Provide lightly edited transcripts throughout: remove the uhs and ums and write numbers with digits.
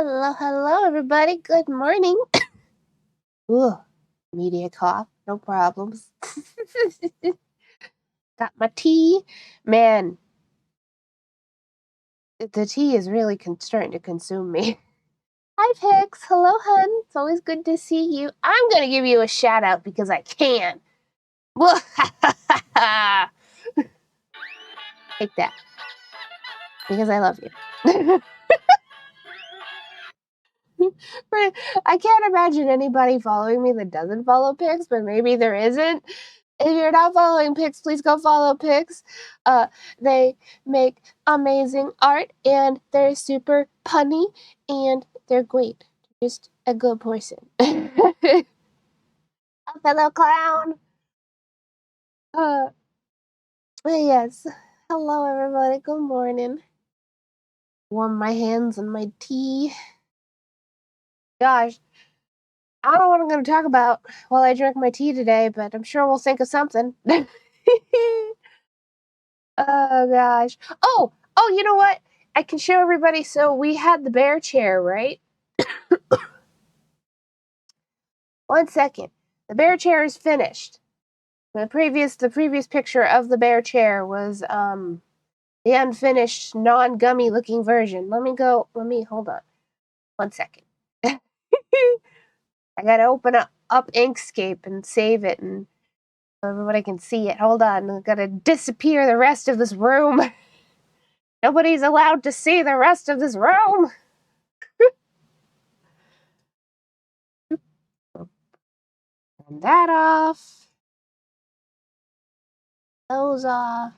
Hello, hello, everybody. Good morning. Ooh, media cough. No problems. Got my tea. Man, the tea is really starting to consume me. Hi, Pix. Hello, hun. It's always good to see you. I'm going to give you a shout out because I can. Take that. Because I love you. I can't imagine anybody following me that doesn't follow Pix, but maybe there isn't. If you're not following Pix, please go follow Pix. They make amazing art, and they're super punny, and they're great. Just a good person. A fellow clown. Yes. Hello, everybody. Good morning. Warm my hands and my tea. Gosh, I don't know what I'm going to talk about while I drink my tea today, but I'm sure we'll think of something. Oh gosh. Oh, you know what? I can show everybody. So we had the bear chair, right? One second. The bear chair is finished. The previous picture of the bear chair was the unfinished, non-gummy looking version. Let me hold on. 1 second. I gotta open up Inkscape and save it and so everybody can see it. Hold on. I gotta disappear the rest of this room. Nobody's allowed to see the rest of this room. Turn that off. Those off.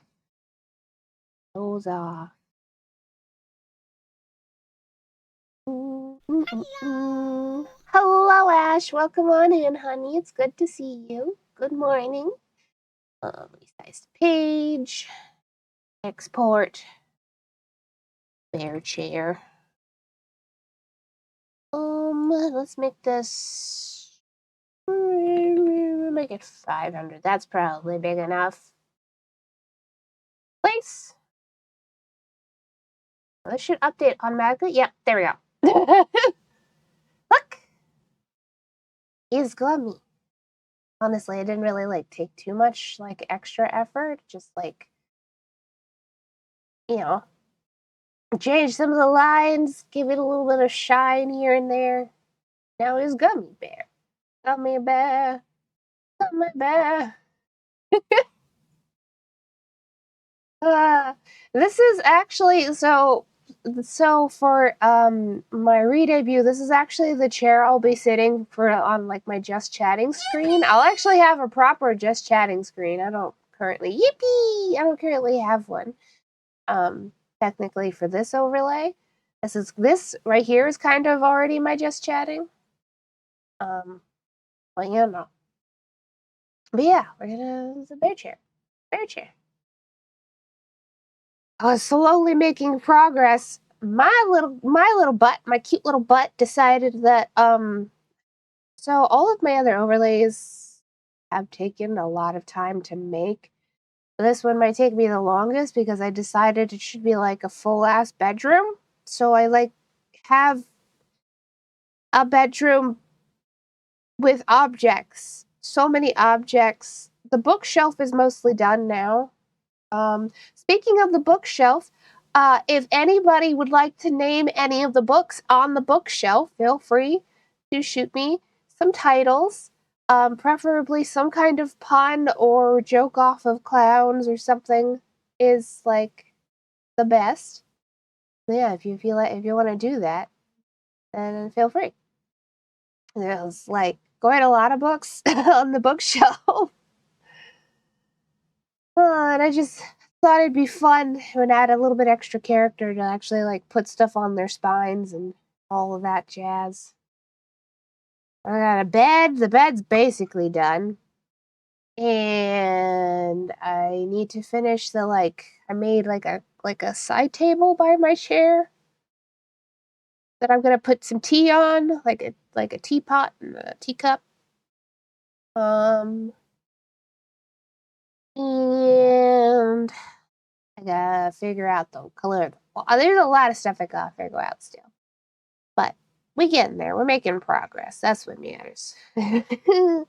Those off. Hello, Ash. Welcome on in, honey. It's good to see you. Good morning. Resize the page. Export. Bear chair. Let's make this. Make it 500. That's probably big enough. Place. This should update automatically. Yep, there we go. Look! He's gummy. Honestly, I didn't really take too much extra effort. Just change some of the lines, give it a little bit of shine here and there. Now he's gummy bear. Gummy bear. Gummy bear. This is actually so for my re-debut, this is actually the chair I'll be sitting for on my just chatting screen. I'll actually have a proper just chatting screen. I don't currently have one. Technically for this overlay. This right here is kind of already my just chatting. But But yeah, it's a bear chair. Bear chair. I was slowly making progress. My cute little butt decided that so all of my other overlays have taken a lot of time to make. This one might take me the longest because I decided it should be a full ass bedroom. So I have a bedroom with objects. So many objects. The bookshelf is mostly done now. Speaking of the bookshelf, if anybody would like to name any of the books on the bookshelf, feel free to shoot me some titles. Preferably some kind of pun or joke off of clowns or something is the best. Yeah, if you want to do that, then feel free. There's quite a lot of books on the bookshelf. And I just thought it'd be fun and add a little bit extra character to actually put stuff on their spines and all of that jazz. I got a bed. The bed's basically done. And I need to finish the I made a side table by my chair that I'm gonna put some tea on, like a teapot and a teacup. And I gotta figure out the color. Well, there's a lot of stuff I gotta figure out still. But We getting there. We're making progress. That's what matters. And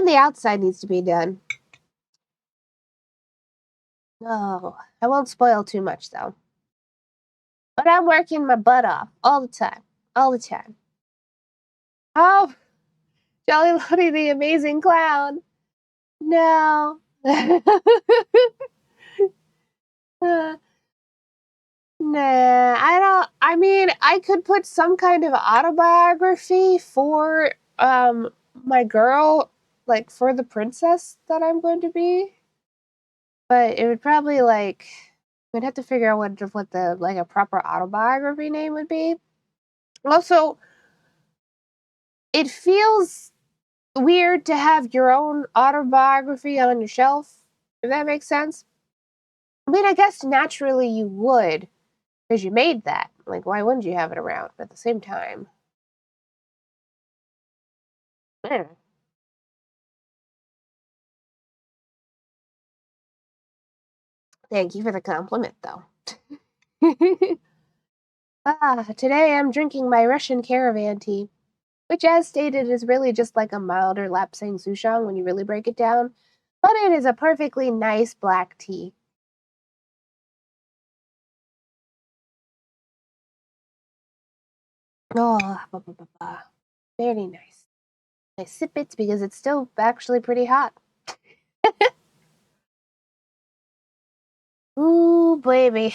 the outside needs to be done. Oh, I won't spoil too much though. But I'm working my butt off all the time. All the time. Oh, Jolly Lottie the Amazing Clown. No. Uh, Nah, I don't. I mean, I could put some kind of autobiography for my girl, like for the princess that I'm going to be, but it would probably like we'd have to figure out what the like a proper autobiography name would be. Also, it feels weird to have your own autobiography on your shelf, if that makes sense. I mean, I guess naturally you would because you made that. Like, why wouldn't you have it around? But at the same time, eh. Thank you for the compliment, though. Today I'm drinking my Russian caravan tea, which, as stated, is really just like a milder Lapsang Souchong when you really break it down, but it is a perfectly nice black tea. Oh, very nice. I sip it because it's still actually pretty hot. Ooh, baby.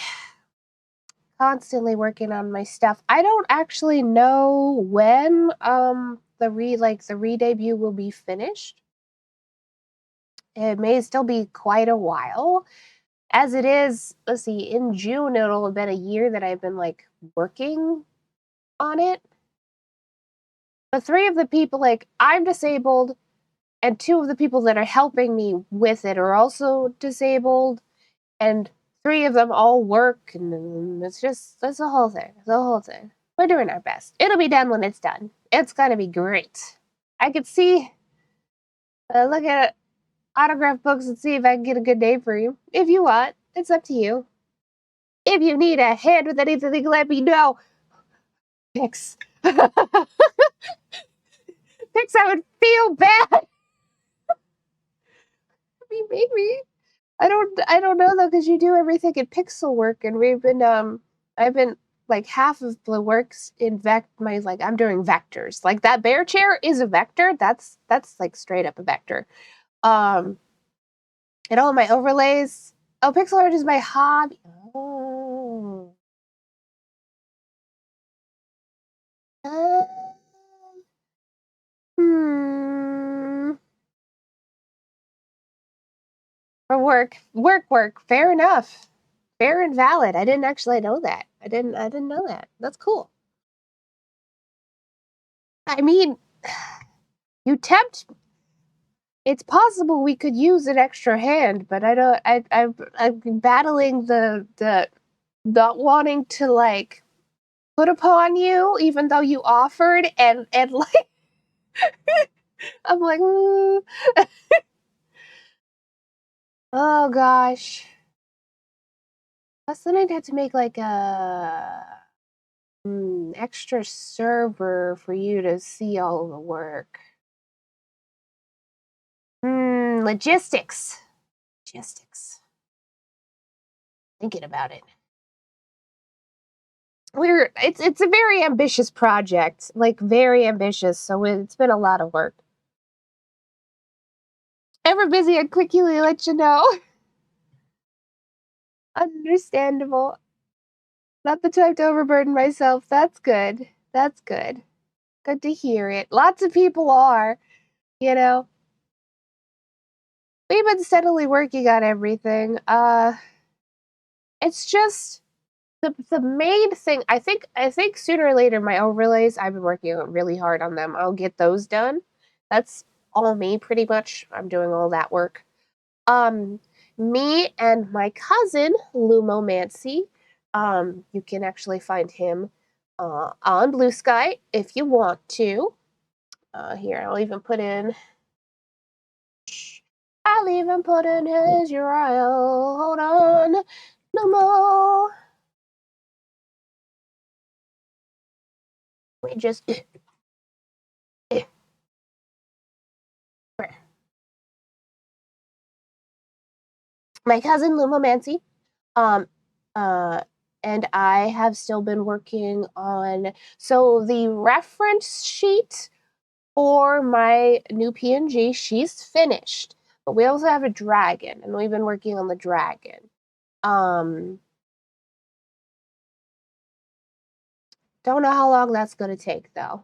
Constantly working on my stuff. I don't actually know when the re-debut will be finished. It may still be quite a while. As it is, let's see, in June it'll have been a year that I've been like working on it. But three of the people, like I'm disabled, and two of the people that are helping me with it are also disabled, and three of them all work, and it's just that's the whole thing. The whole thing. We're doing our best. It'll be done when it's done. It's gonna be great. I could see, look at autograph books and see if I can get a good name for you. If you want, it's up to you. If you need a hand with anything, let me know. Pix. Pix, I would feel bad. I mean, maybe. I don't know though, because you do everything in pixel work, and I've been like half of the works in I'm doing vectors. Like that bear chair is a vector. That's like straight up a vector. Um, and all my overlays. Oh, pixel art is my hobby. Oh. Uh, hmm. For work. Fair enough. Fair and valid. I didn't actually know that. I didn't know that. That's cool. I mean, you tempt. It's possible we could use an extra hand, but I don't. I'm battling the not wanting to like put upon you, even though you offered, and like I'm like, oh gosh. Plus, then I'd have to make like a extra server for you to see all the work. Logistics. Logistics. Thinking about it. It's a very ambitious project, like very ambitious, so it's been a lot of work. Ever busy, I'd quickly let you know. Understandable. Not the type to overburden myself. That's good. That's good. Good to hear it. Lots of people are, you know. We've been steadily working on everything. It's just the main thing. I think sooner or later my overlays. I've been working really hard on them. I'll get those done. That's all me, pretty much. I'm doing all that work. Um, Me and my cousin Lumomancy. You can actually find him on Blue Sky if you want to. Here, I'll even put in. I'll even put in his URL. Hold on. No more. We just my cousin Lumomancy, um, uh, and I have still been working on so the reference sheet for my new PNG, she's finished. But we also have a dragon, and we've been working on the dragon. Um, don't know how long that's gonna take though.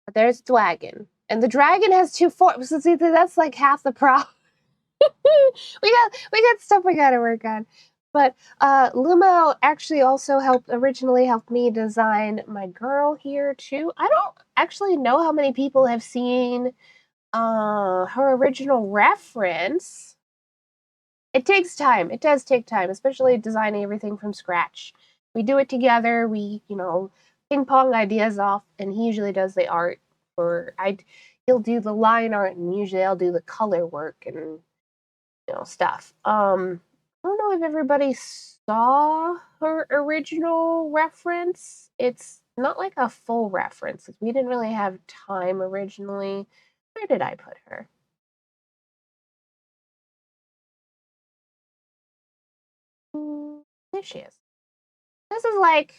But there's dragon. And the dragon has two forms. So see, that's like half the problem. we got stuff we gotta work on. But Lumo actually also originally helped me design my girl here too. I don't actually know how many people have seen her original reference. It takes time. It does take time, especially designing everything from scratch. We do it together. We, ping pong ideas off, and he usually does the art. He'll do the line art, and usually I'll do the color work and stuff. I don't know if everybody saw her original reference. It's not like a full reference. We didn't really have time originally. Where did I put her? There she is. This is like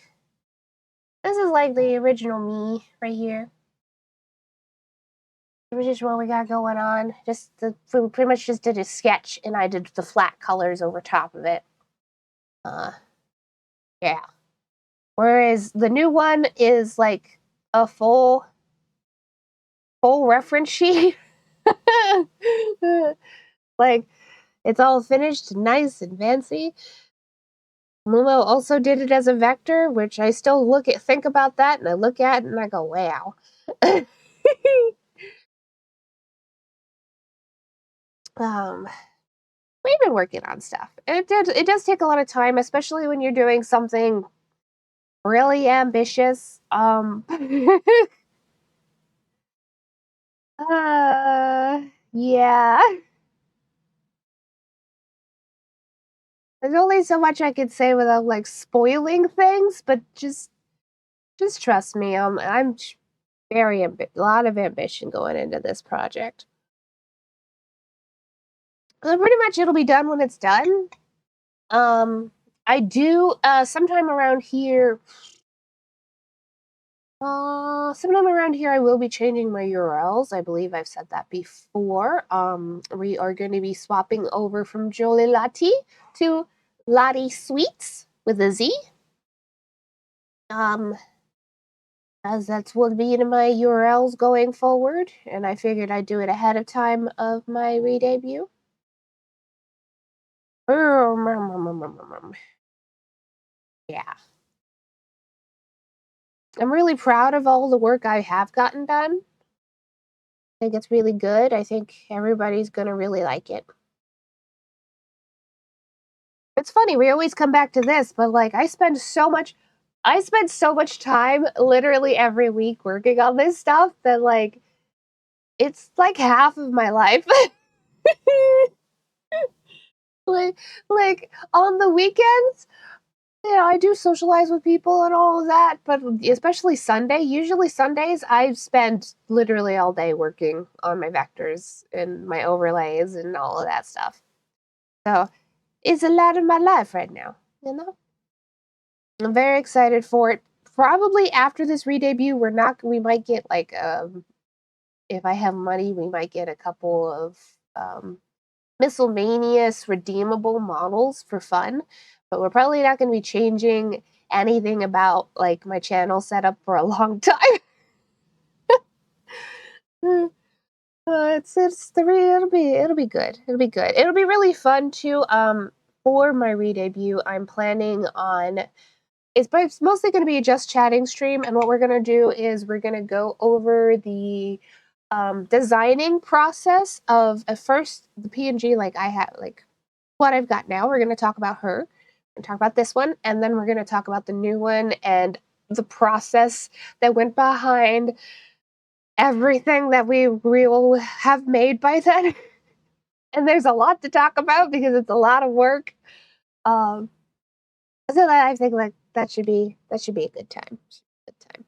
this is like the original me right here. Which is what we got going on. We pretty much just did a sketch, and I did the flat colors over top of it. Yeah. Whereas the new one is like a full reference sheet. Like it's all finished, nice and fancy. Mumo also did it as a vector, which I still think about that, and I look at it and I go, wow. um, we've been working on stuff. It does take a lot of time, especially when you're doing something really ambitious. Yeah. There's only so much I could say without like spoiling things, but just trust me. I'm very a lot of ambition going into this project. Pretty much it'll be done when it's done. Um, I do sometime around here I will be changing my URLs. I believe I've said that before. We are going to be swapping over from Jolie Latte to Lottie Sweets with a Z. As that's will be in my URLs going forward, and I figured I'd do it ahead of time of my re-debut. Yeah. I'm really proud of all the work I have gotten done. I think it's really good. I think everybody's gonna really like it. It's funny, we always come back to this, but like I spend so much time literally every week working on this stuff that like it's like half of my life. like like on the weekends, I do socialize with people and all of that, but especially Sunday, usually Sundays, I spend literally all day working on my vectors and my overlays and all of that stuff. So it's a lot of my life right now, you know? I'm very excited for it. Probably after this re-debut, we might get like, if I have money, we might get a couple of miscellaneous redeemable models for fun, but we're probably not going to be changing anything about like my channel setup for a long time. It'll be good. It'll be good. It'll be really fun too. For my re-debut, I'm planning on it's mostly going to be a just chatting stream, and what we're going to do is we're going to go over the designing process of at first the PNG like I have like what I've got now. We're going to talk about her and talk about this one, and then we're going to talk about the new one and the process that went behind everything that we will have made by then. And there's a lot to talk about because it's a lot of work. Um, so I think like that should be a good time. Good time.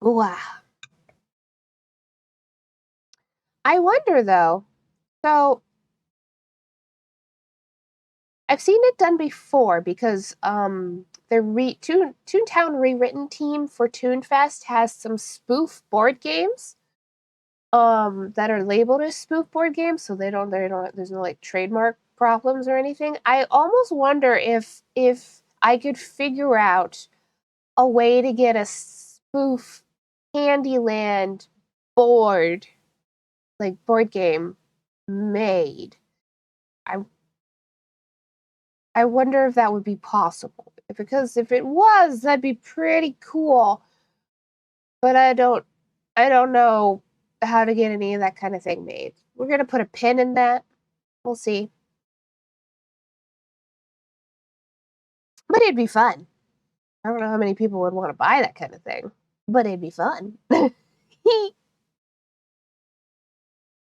Wow. I wonder though. So I've seen it done before because the Toontown rewritten team for Toonfest has some spoof board games that are labeled as spoof board games, so they don't there's no like trademark problems or anything. I almost wonder if I could figure out a way to get a spoof Candyland board board game made. I I wonder if that would be possible. Because if it was, that'd be pretty cool. But I don't know how to get any of that kind of thing made. We're gonna put a pin in that. We'll see. But it'd be fun. I don't know how many people would want to buy that kind of thing. But it'd be fun.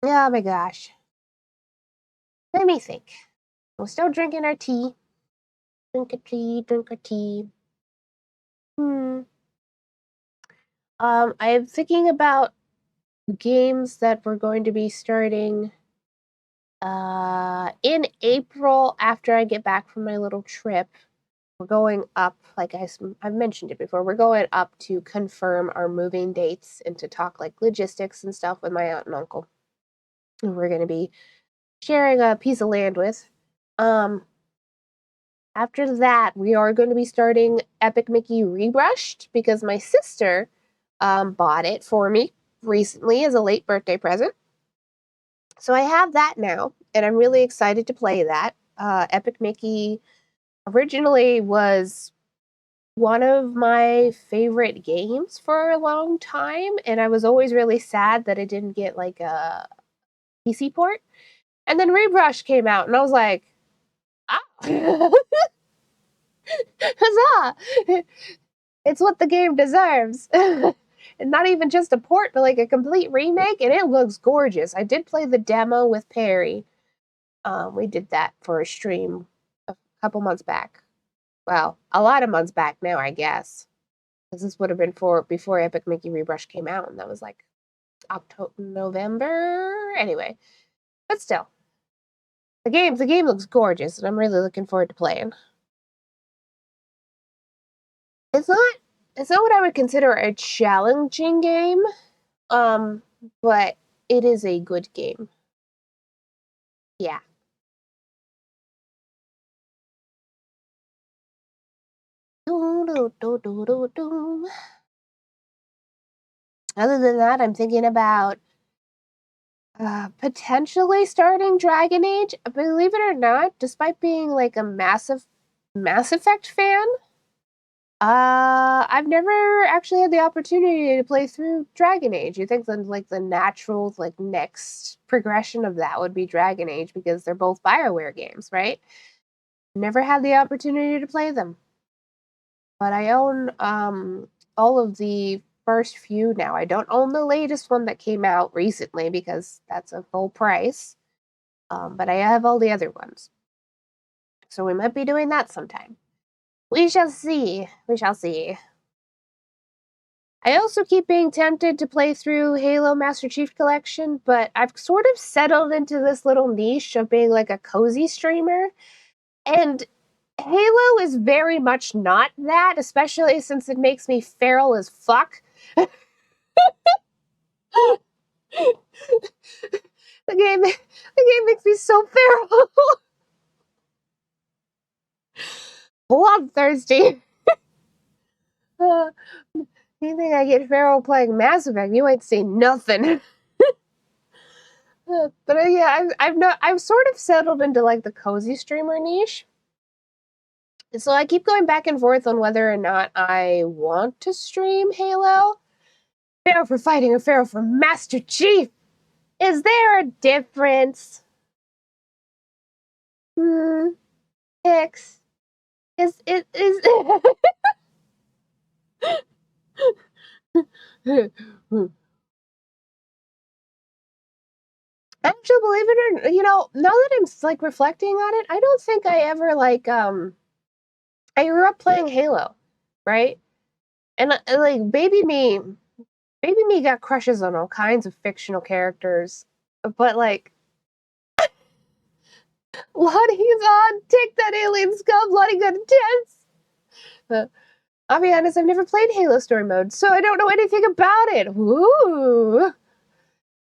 Oh my gosh. Let me think. We're still drinking our tea. Drink a tea, drink a tea. Hmm. I'm thinking about games that we're going to be starting in April after I get back from my little trip. We're going up, like I've mentioned it before, we're going up to confirm our moving dates and to talk like logistics and stuff with my aunt and uncle, who we're going to be sharing a piece of land with. Um, After that, we are going to be starting Epic Mickey Rebrushed because my sister bought it for me recently as a late birthday present. So I have that now, and I'm really excited to play that. Epic Mickey originally was one of my favorite games for a long time, and I was always really sad that it didn't get like a PC port. And then Rebrush came out, and I was like, ah, huzzah! It's what the game deserves. And not even just a port, but like a complete remake, and it looks gorgeous. I did play the demo with Perry. We did that for a stream a couple months back. Well, a lot of months back now, I guess. Because this would have been for before Epic Mickey Rebrush came out, and that was like October, November. Anyway, but still, the game looks gorgeous, and I'm really looking forward to playing. It's not it's not what I would consider a challenging game, um, but it is a good game. Yeah. Other than that, I'm thinking about potentially starting Dragon Age. Believe it or not, despite being like a massive Mass Effect fan, I've never actually had the opportunity to play through Dragon Age. You think that like the natural like next progression of that would be Dragon Age because they're both BioWare games, right? Never had the opportunity to play them. But I own all of the first few now. I don't own the latest one that came out recently because that's a full price. But I have all the other ones. So we might be doing that sometime. We shall see. We shall see. I also keep being tempted to play through Halo Master Chief Collection, but I've sort of settled into this little niche of being like a cozy streamer. And Halo is very much not that, especially since it makes me feral as fuck. The game makes me so feral. Bloodthirsty. Uh, you think I get feral playing Mass Effect? You ain't seen nothing. But yeah, I've sort of settled into like the cozy streamer niche. So I keep going back and forth on whether or not I want to stream Halo. Feral for fighting or feral for Master Chief? Is there a difference? Hmm. X. Is Actually, believe it or now that I'm like reflecting on it, I don't think I ever I grew up playing Halo, right? And like baby me, Baby me got crushes on all kinds of fictional characters, but like Lottie's on Take That Alien Scum. Lottie got intense. But I'll be honest, I've never played Halo Story Mode, so I don't know anything about it. Woo!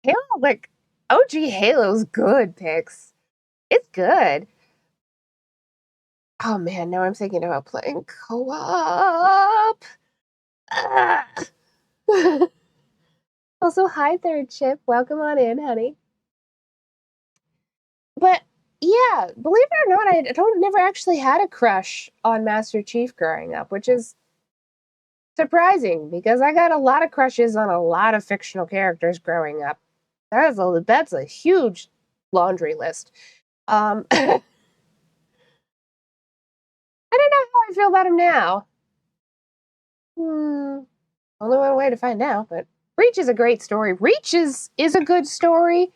Halo, like OG Halo's good, Pix. It's good. Oh man, now I'm thinking about playing co-op. Ah. Also, hi, Third Chip. Welcome on in, honey. But yeah, believe it or not, I don't never actually had a crush on Master Chief growing up, which is surprising because I got a lot of crushes on a lot of fictional characters growing up. That's a huge laundry list. I don't know how I feel about him now. Only one way to find out, but Reach is a great story. Reach is a good story.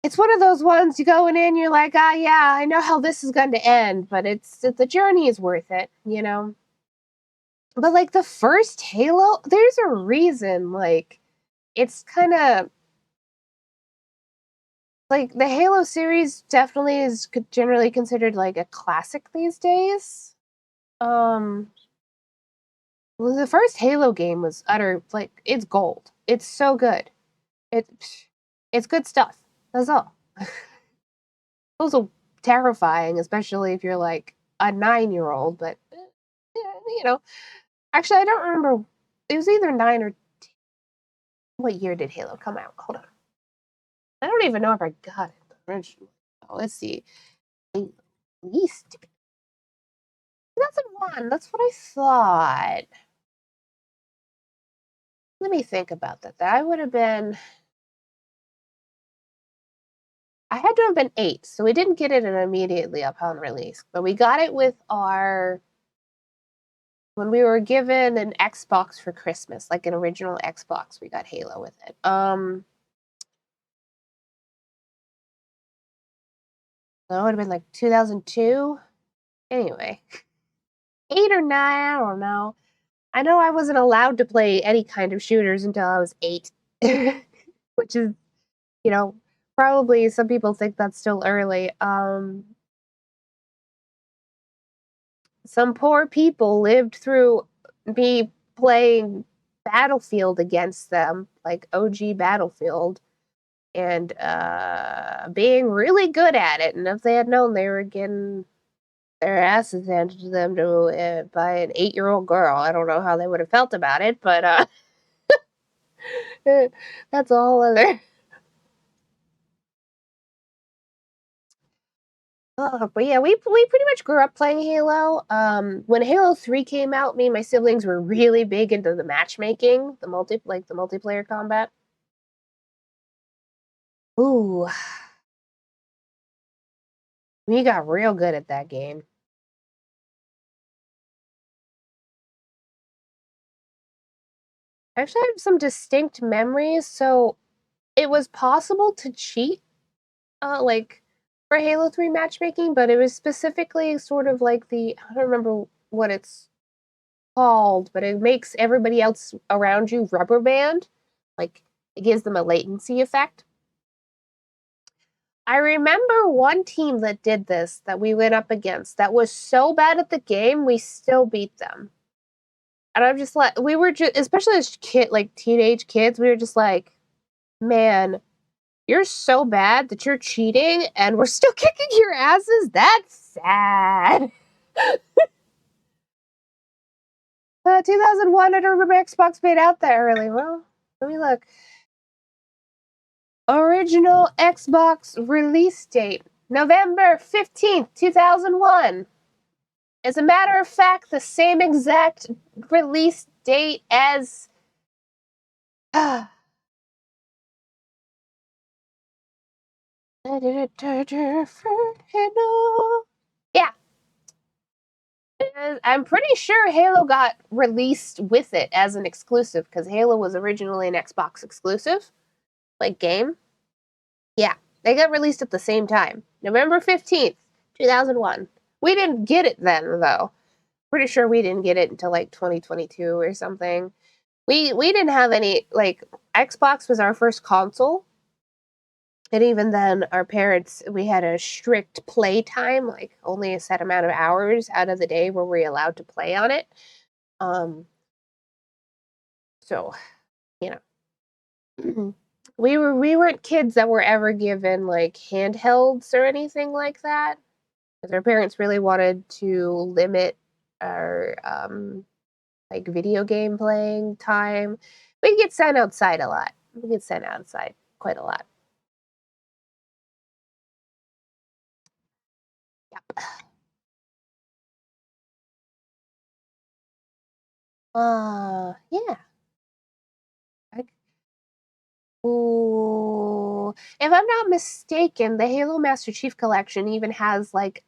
It's one of those ones you going in, you're like, ah, yeah, I know how this is going to end, but the journey is worth it, you know. But like the first Halo, there's a reason. Like it's kind of like the Halo series definitely is generally considered like a classic these days. Um, the first Halo game was utter like it's gold. It's so good. It it's good stuff. That's all. Also terrifying, especially if you're like a 9-year-old. But yeah, you know, actually, I don't remember. It was either 9 or 10. What year did Halo come out? Hold on. I don't even know if I got it originally. Oh, let's see. Least 2001. That's what I thought. Let me think about that. I would have been. I had to have been 8, so we didn't get it immediately upon release, but we got it with our when we were given an Xbox for Christmas, like an original Xbox. We got Halo with it. That would have been like 2002. Anyway, 8 or 9. I don't know. I know I wasn't allowed to play any kind of shooters until I was 8, which is, you know, probably some people think that's still early. Some poor people lived through me playing Battlefield against them, like OG Battlefield, and being really good at it. And if they had known they were getting their asses handed to them by an 8-year-old girl, I don't know how they would have felt about it, but that's a whole other. But yeah, we pretty much grew up playing Halo. When Halo 3 came out, me and my siblings were really big into the matchmaking, the multiplayer combat. Ooh, we got real good at that game. I actually have some distinct memories. So it was possible to cheat, like for Halo 3 matchmaking, but it was specifically sort of like I don't remember what it's called, but it makes everybody else around you rubber band. Like it gives them a latency effect. I remember one team that did this that we went up against that was so bad at the game, we still beat them. And I'm just like, we were just, especially as like teenage kids, we were just like, man, you're so bad that you're cheating and we're still kicking your asses. That's sad. 2001, I don't remember Xbox being out that early. Well, let me look. Original Xbox release date, November 15th, 2001. As a matter of fact, the same exact release date as. Yeah. I'm pretty sure Halo got released with it as an exclusive because Halo was originally an Xbox exclusive, like game. Yeah, they got released at the same time, November 15th, 2001. We didn't get it then, though. Pretty sure we didn't get it until like 2022 or something. We didn't have any, like, Xbox was our first console. And even then, our parents, we had a strict play time, like only a set amount of hours out of the day were we allowed to play on it. Um, so you know, we weren't kids that were ever given like handhelds or anything like that. Because our parents really wanted to limit our like video game playing time. We get sent outside a lot. We get sent outside quite a lot. Yep. Yeah. I Ooh, if I'm not mistaken, the Halo Master Chief Collection even has like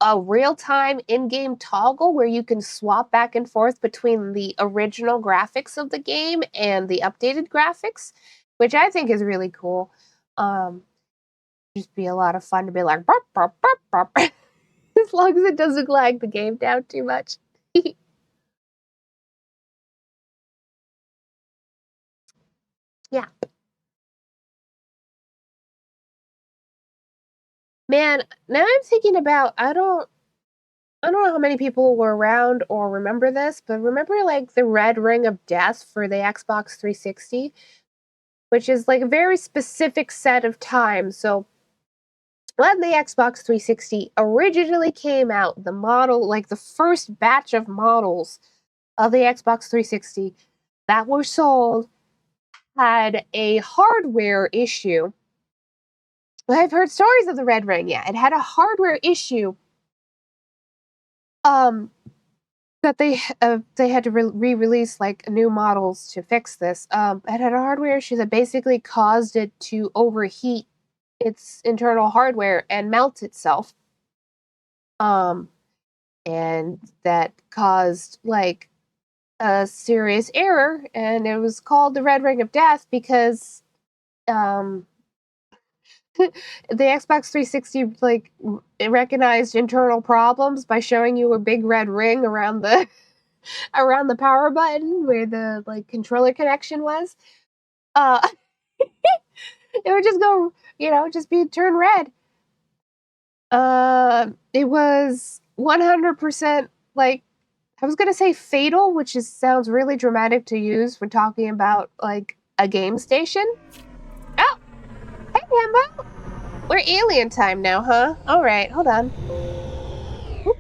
a real-time in-game toggle where you can swap back and forth between the original graphics of the game and the updated graphics, which I think is really cool. Um, just be a lot of fun to be like burp, burp, burp, burp, as long as it doesn't lag the game down too much. Yeah, man. Now I'm thinking about I don't know how many people were around or remember this, but remember like the red ring of death for the Xbox 360, which is like a very specific set of times. So when the Xbox 360 originally came out, the model, like the first batch of models of the Xbox 360 that were sold had a hardware issue. I've heard stories of the red ring, yeah. It had a hardware issue um that they had to re-release like new models to fix this. It had a hardware issue that basically caused it to overheat its internal hardware and melt itself. Um, and that caused like a serious error, and it was called the Red Ring of Death because um, the Xbox 360 like it recognized internal problems by showing you a big red ring around the around the power button where the like controller connection was. Uh it would just go, just be turn red. It was 100% like I was gonna say fatal, which is sounds really dramatic to use when talking about like a game station. Oh, hey Himbo. We're alien time now, huh? Alright, hold on. Oop,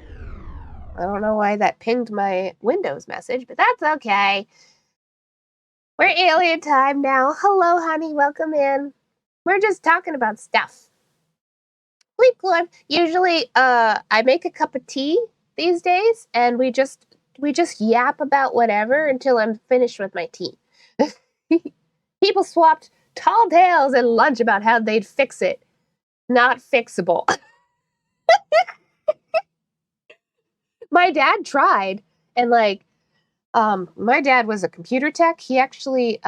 I don't know why that pinged my Windows message, but that's okay. We're alien time now. Hello, honey. Welcome in. We're just talking about stuff. Sleep good. Usually, I make a cup of tea these days, and we just yap about whatever until I'm finished with my tea. People swapped tall tales at lunch about how they'd fix it. Not fixable. My dad tried, and like, my dad was a computer tech. He actually,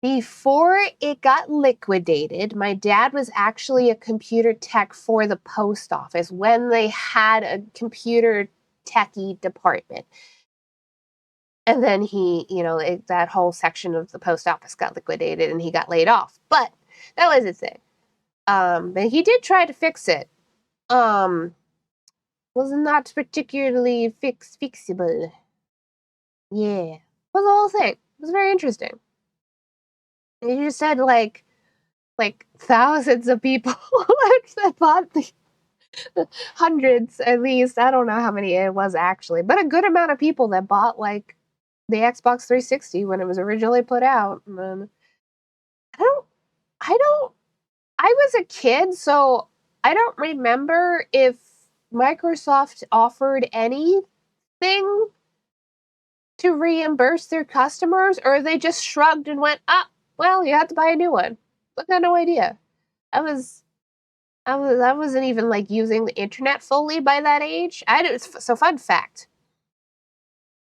before it got liquidated, my dad was actually a computer tech for the post office when they had a computer techie department. And then that whole section of the post office got liquidated and he got laid off. But that was his thing. But he did try to fix it. Was not particularly fixable. Yeah. Was the whole thing. It was very interesting. And you just had like thousands of people that bought the hundreds at least. I don't know how many it was actually, but a good amount of people that bought like the Xbox 360 when it was originally put out. And then I don't, I don't, I was a kid, so I don't remember if Microsoft offered anything to reimburse their customers, or they just shrugged and went, "Ah, well, you have to buy a new one." I got no idea. I was I wasn't even like using the internet fully by that age. I did, so fun fact.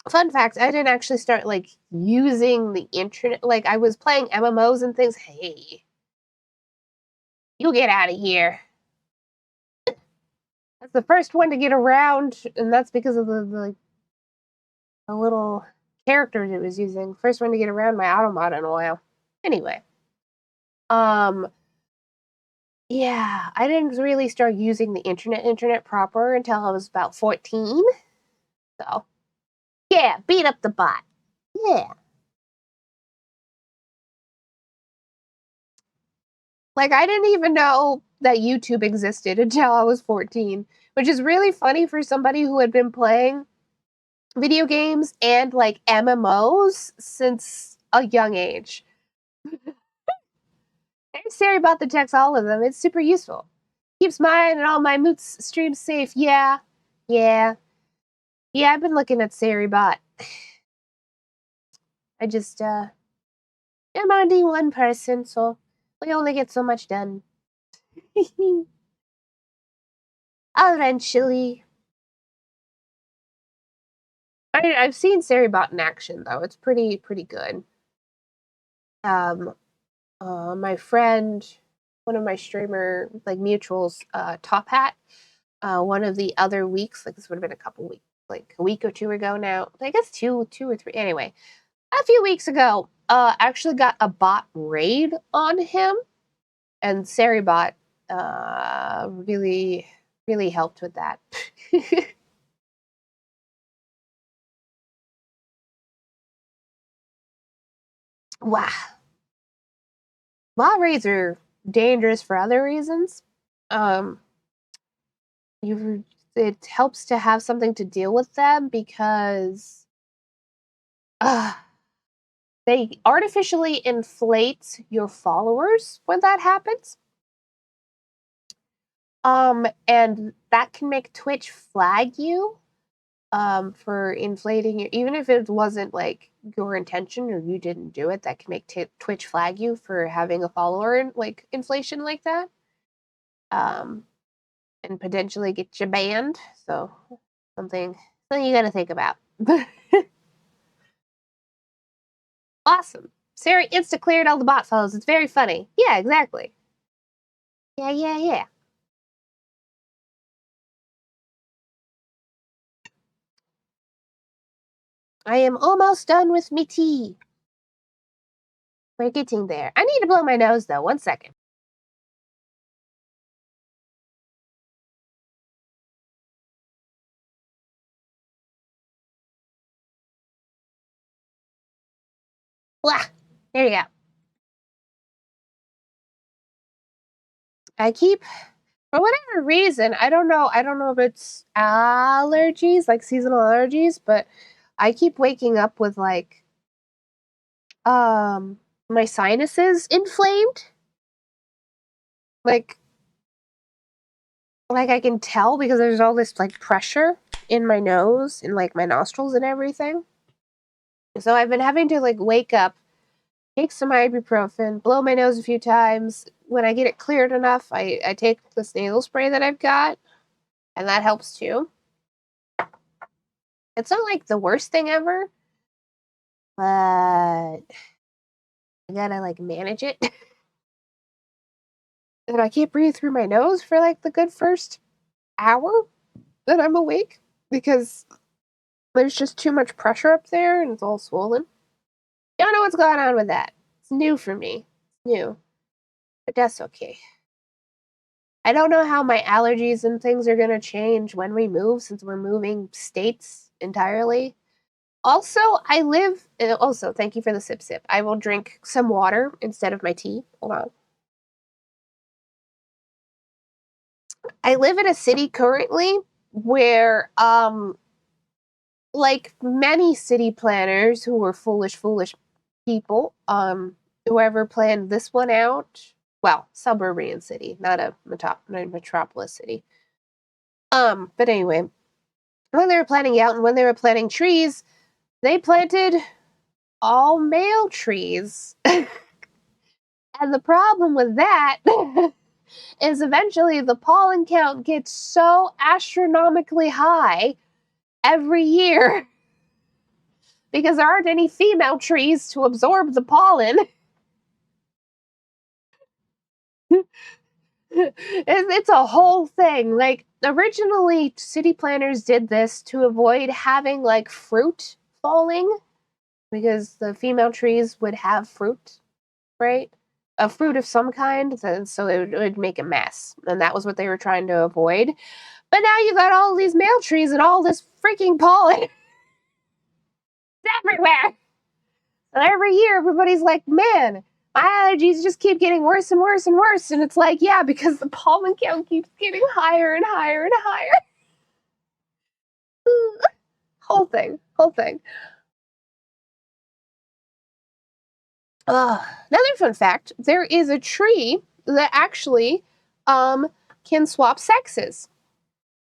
Fun fact, I didn't actually start like using the internet. Like I was playing MMOs and things. Hey, you get out of here. That's the first one to get around, and that's because of the little characters it was using. First one to get around my Automod in a while. Anyway, um, yeah, I didn't really start using the internet proper until I was about 14. So, yeah, beat up the bot. Yeah. Like, I didn't even know that YouTube existed until I was 14, which is really funny for somebody who had been playing video games and like MMOs since a young age. And sorry about the text, all of them. It's super useful. Keeps mine and all my moots streams safe. Yeah. Yeah. Yeah, I've been looking at Saribot. I just am only one person, so we only get so much done. Eventually. I've seen Saribot in action though. It's pretty good. Um my friend, one of my streamer like mutuals, Top Hat, one of the other weeks, like this would have been a couple weeks, like a week or two ago now. I guess two or three. Anyway, a few weeks ago, actually got a bot raid on him, and Saribot really helped with that. Wow, bot raids are dangerous for other reasons. Um, you it helps to have something to deal with them because uh, they artificially inflate your followers when that happens. And that can make Twitch flag you for inflating your, even if it wasn't like your intention or you didn't do it, that can make Twitch flag you for having a follower like inflation like that. Um, and potentially get you banned. So something you got to think about. Awesome. Sarah insta cleared all the bot follows. It's very funny. Yeah, exactly. Yeah. I am almost done with me tea. We're getting there. I need to blow my nose though. 1 second. Blah. There you go. I keep, for whatever reason, I don't know if it's allergies, like seasonal allergies, but I keep waking up with like my sinuses inflamed. Like I can tell because there's all this like pressure in my nose and like my nostrils and everything. So I've been having to like wake up, take some ibuprofen, blow my nose a few times. When I get it cleared enough, I take this nasal spray that I've got, and that helps too. It's not like the worst thing ever, but I gotta like manage it. And I can't breathe through my nose for like the good first hour that I'm awake because there's just too much pressure up there and it's all swollen. Don't know what's going on with that. It's new for me. It's new, but that's okay. I don't know how my allergies and things are going to change when we move since we're moving states entirely. Also, I live. Also, thank you for the sip. I will drink some water instead of my tea. Hold on. I live in a city currently where, like many city planners who were foolish people, whoever planned this one out, well, suburban city, not a metropolis city. But anyway, when they were planning out and when they were planting trees, they planted all male trees. And the problem with that is eventually the pollen count gets so astronomically high every year because there aren't any female trees to absorb the pollen. It's a whole thing. Like, originally, city planners did this to avoid having, like, fruit falling because the female trees would have fruit, right? A fruit of some kind, so it would make a mess. And that was what they were trying to avoid. But now you got all these male trees and all this freaking pollen everywhere. And every year, everybody's like, man, my allergies just keep getting worse and worse and worse. And it's like, yeah, because the pollen count keeps getting higher and higher and higher. Whole thing, whole thing. Another fun fact, there is a tree that actually can swap sexes,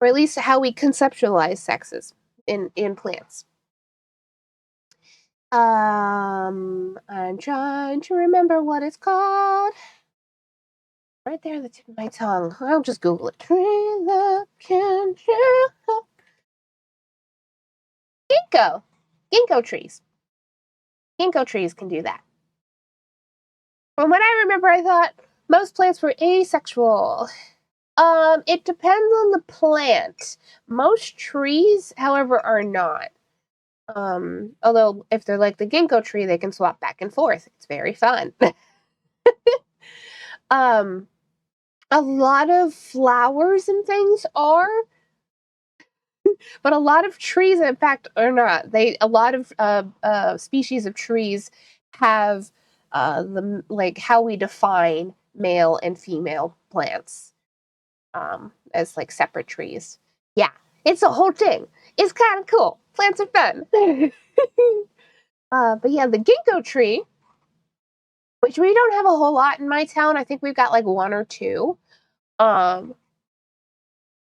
or at least how we conceptualize sexes in plants. I'm trying to remember what it's called. Right there at the tip of my tongue. I'll just Google it. Tree that can ginkgo. Ginkgo trees. Ginkgo trees can do that. From what I remember, I thought most plants were asexual. It depends on the plant. Most trees, however, are not. Although if they're like the ginkgo tree, they can swap back and forth. It's very fun. A lot of flowers and things are, but a lot of trees, in fact, are not. A lot of species of trees have the like how we define male and female plants as like separate trees. Yeah, it's a whole thing. It's kind of cool. Plants are fun. But yeah, the ginkgo tree, which we don't have a whole lot in my town. I think we've got like one or two. Um,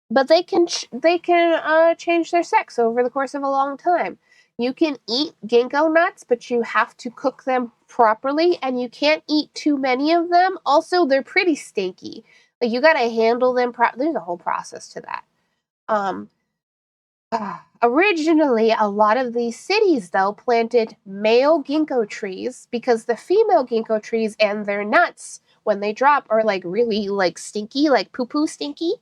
but they can change their sex over the course of a long time. You can eat ginkgo nuts, but you have to cook them properly, and you can't eat too many of them. Also, they're pretty stinky. Like, you gotta handle them. There's a whole process to that. Um, Originally, a lot of these cities, though, planted male ginkgo trees because the female ginkgo trees and their nuts, when they drop, are like really like stinky, like poo-poo stinky.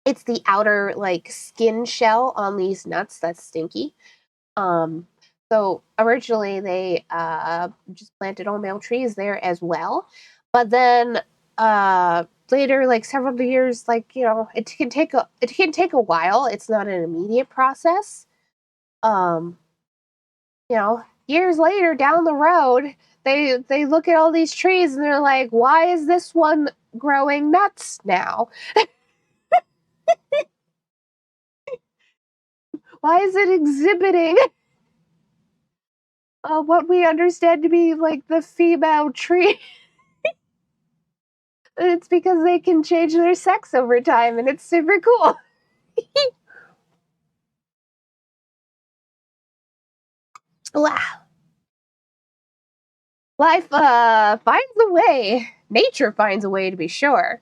It's the outer like skin shell on these nuts that's stinky. Um, so originally they just planted all male trees there as well, but then later, like several years, like it can take a while. It's not an immediate process. Um, Years later down the road, they look at all these trees and they're like, why is this one growing nuts now? Why is it exhibiting what we understand to be like the female tree? It's because they can change their sex over time, and it's super cool. Wow. Life finds a way. Nature finds a way, to be sure.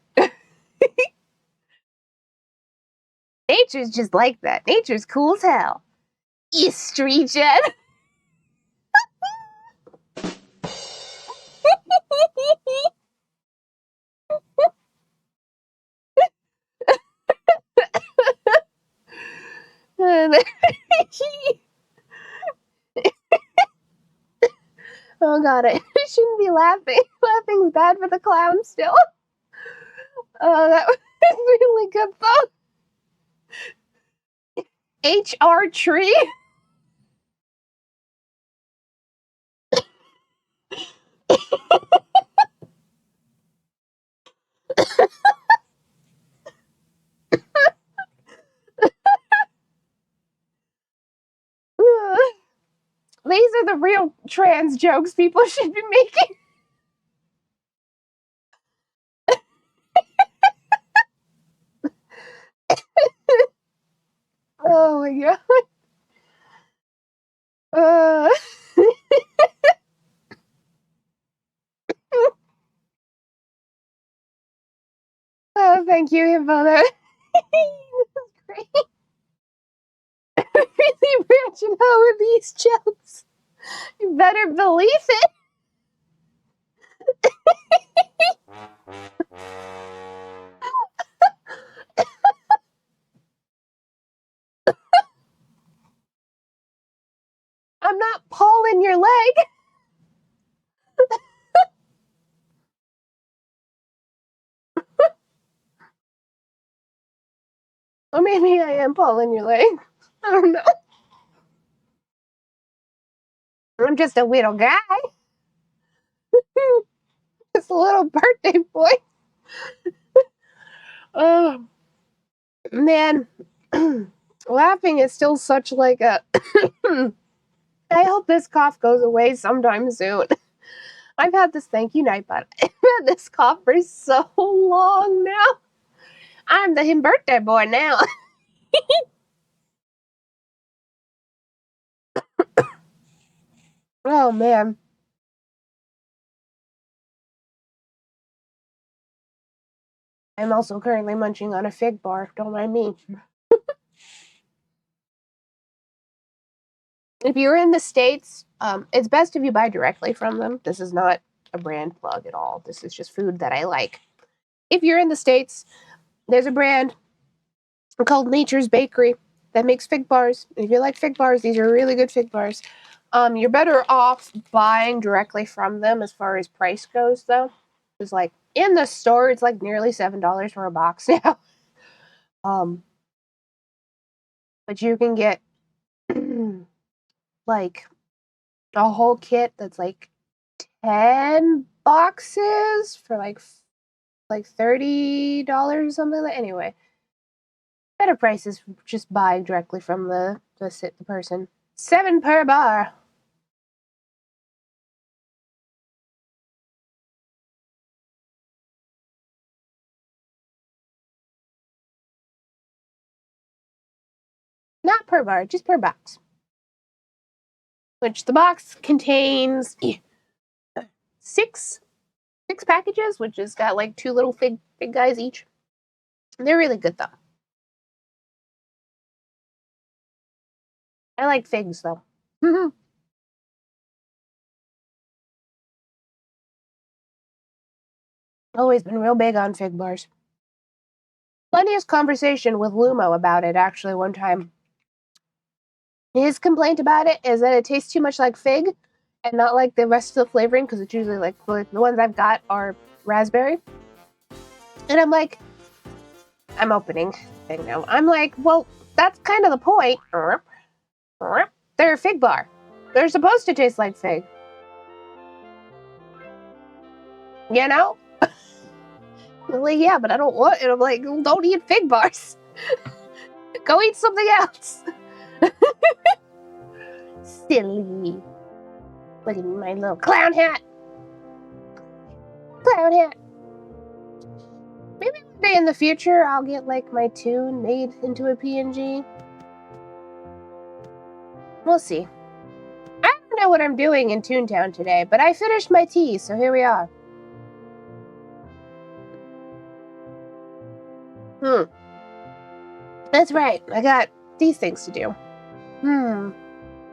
Nature's just like that. Nature's cool as hell. Estrogen. Oh god, I shouldn't be laughing. Laughing's bad for the clown still. Oh, that was really good though. HR tree. These are the real trans jokes people should be making. Oh my god. Uh, oh, thank you, Hippo. That was great. Really branching out with these jokes. You better believe it. I'm not pulling your leg. Or maybe I am pulling your leg. I don't know. I'm just a little guy. Just a little birthday boy. Oh, man. Laughing is still such like a... I hope this cough goes away sometime soon. I've had this, thank you, Nightbot. I've had this cough for so long now. I'm the him birthday boy now. Oh, man. I'm also currently munching on a fig bar. Don't mind me. If you're in the States, it's best if you buy directly from them. This is not a brand plug at all. This is just food that I like. If you're in the States, there's a brand called Nature's Bakery that makes fig bars. If you like fig bars, these are really good fig bars. You're better off buying directly from them as far as price goes, though. It's like in the store, it's like nearly $7 for a box now. But you can get like a whole kit that's like 10 boxes for like $30 or something like that. Anyway, better prices just buying directly from the person. 7 per bar. Not per bar, just per box. Which the box contains 6 packages, which has got like 2 little fig guys each. They're really good though. I like figs though. Always been real big on fig bars. Plenteous conversation with Lumo about it actually one time. His complaint about it is that it tastes too much like fig and not like the rest of the flavoring, because it's usually like the ones I've got are raspberry. And I'm like, I'm opening thing now. I'm like, well, that's kind of the point. They're a fig bar. They're supposed to taste like fig. You know? I'm like, yeah, but I don't want it. I'm like, don't eat fig bars. Go eat something else. Silly. Look at my little clown hat. Clown hat. Maybe one day in the future I'll get like my tune made into a PNG. We'll see. I don't know what I'm doing in Toontown today, but I finished my tea, so here we are. That's right. I got these things to do.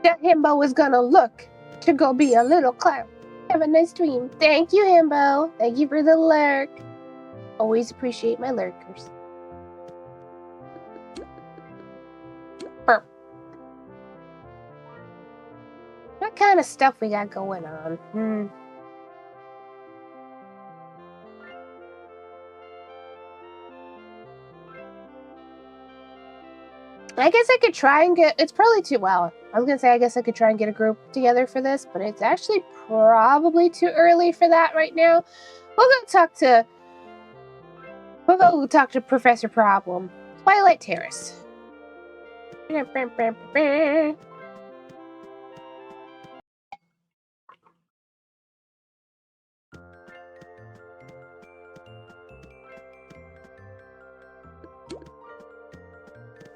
That himbo was gonna look to go be a little clown. Have a nice dream. Thank you, himbo. Thank you for the lurk. Always appreciate my lurkers. Burp. What kind of stuff we got going on? I guess I could try and get... It's probably too... Well, I was going to say I guess I could try and get a group together for this, but it's actually probably too early for that right now. We'll go talk to Professor Problem. Twilight Terrace.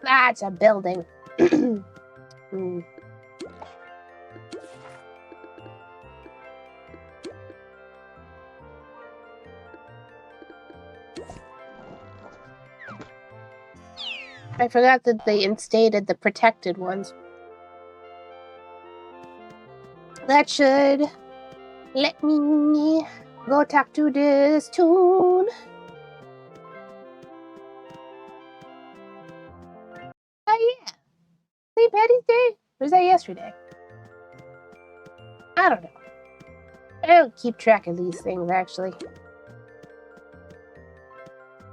That's a building. I forgot that they instated the protected ones. That should let me Go talk to this Toon. Oh yeah, St. Patty's Day? Or was that yesterday? I don't know. I don't keep track of these things, actually.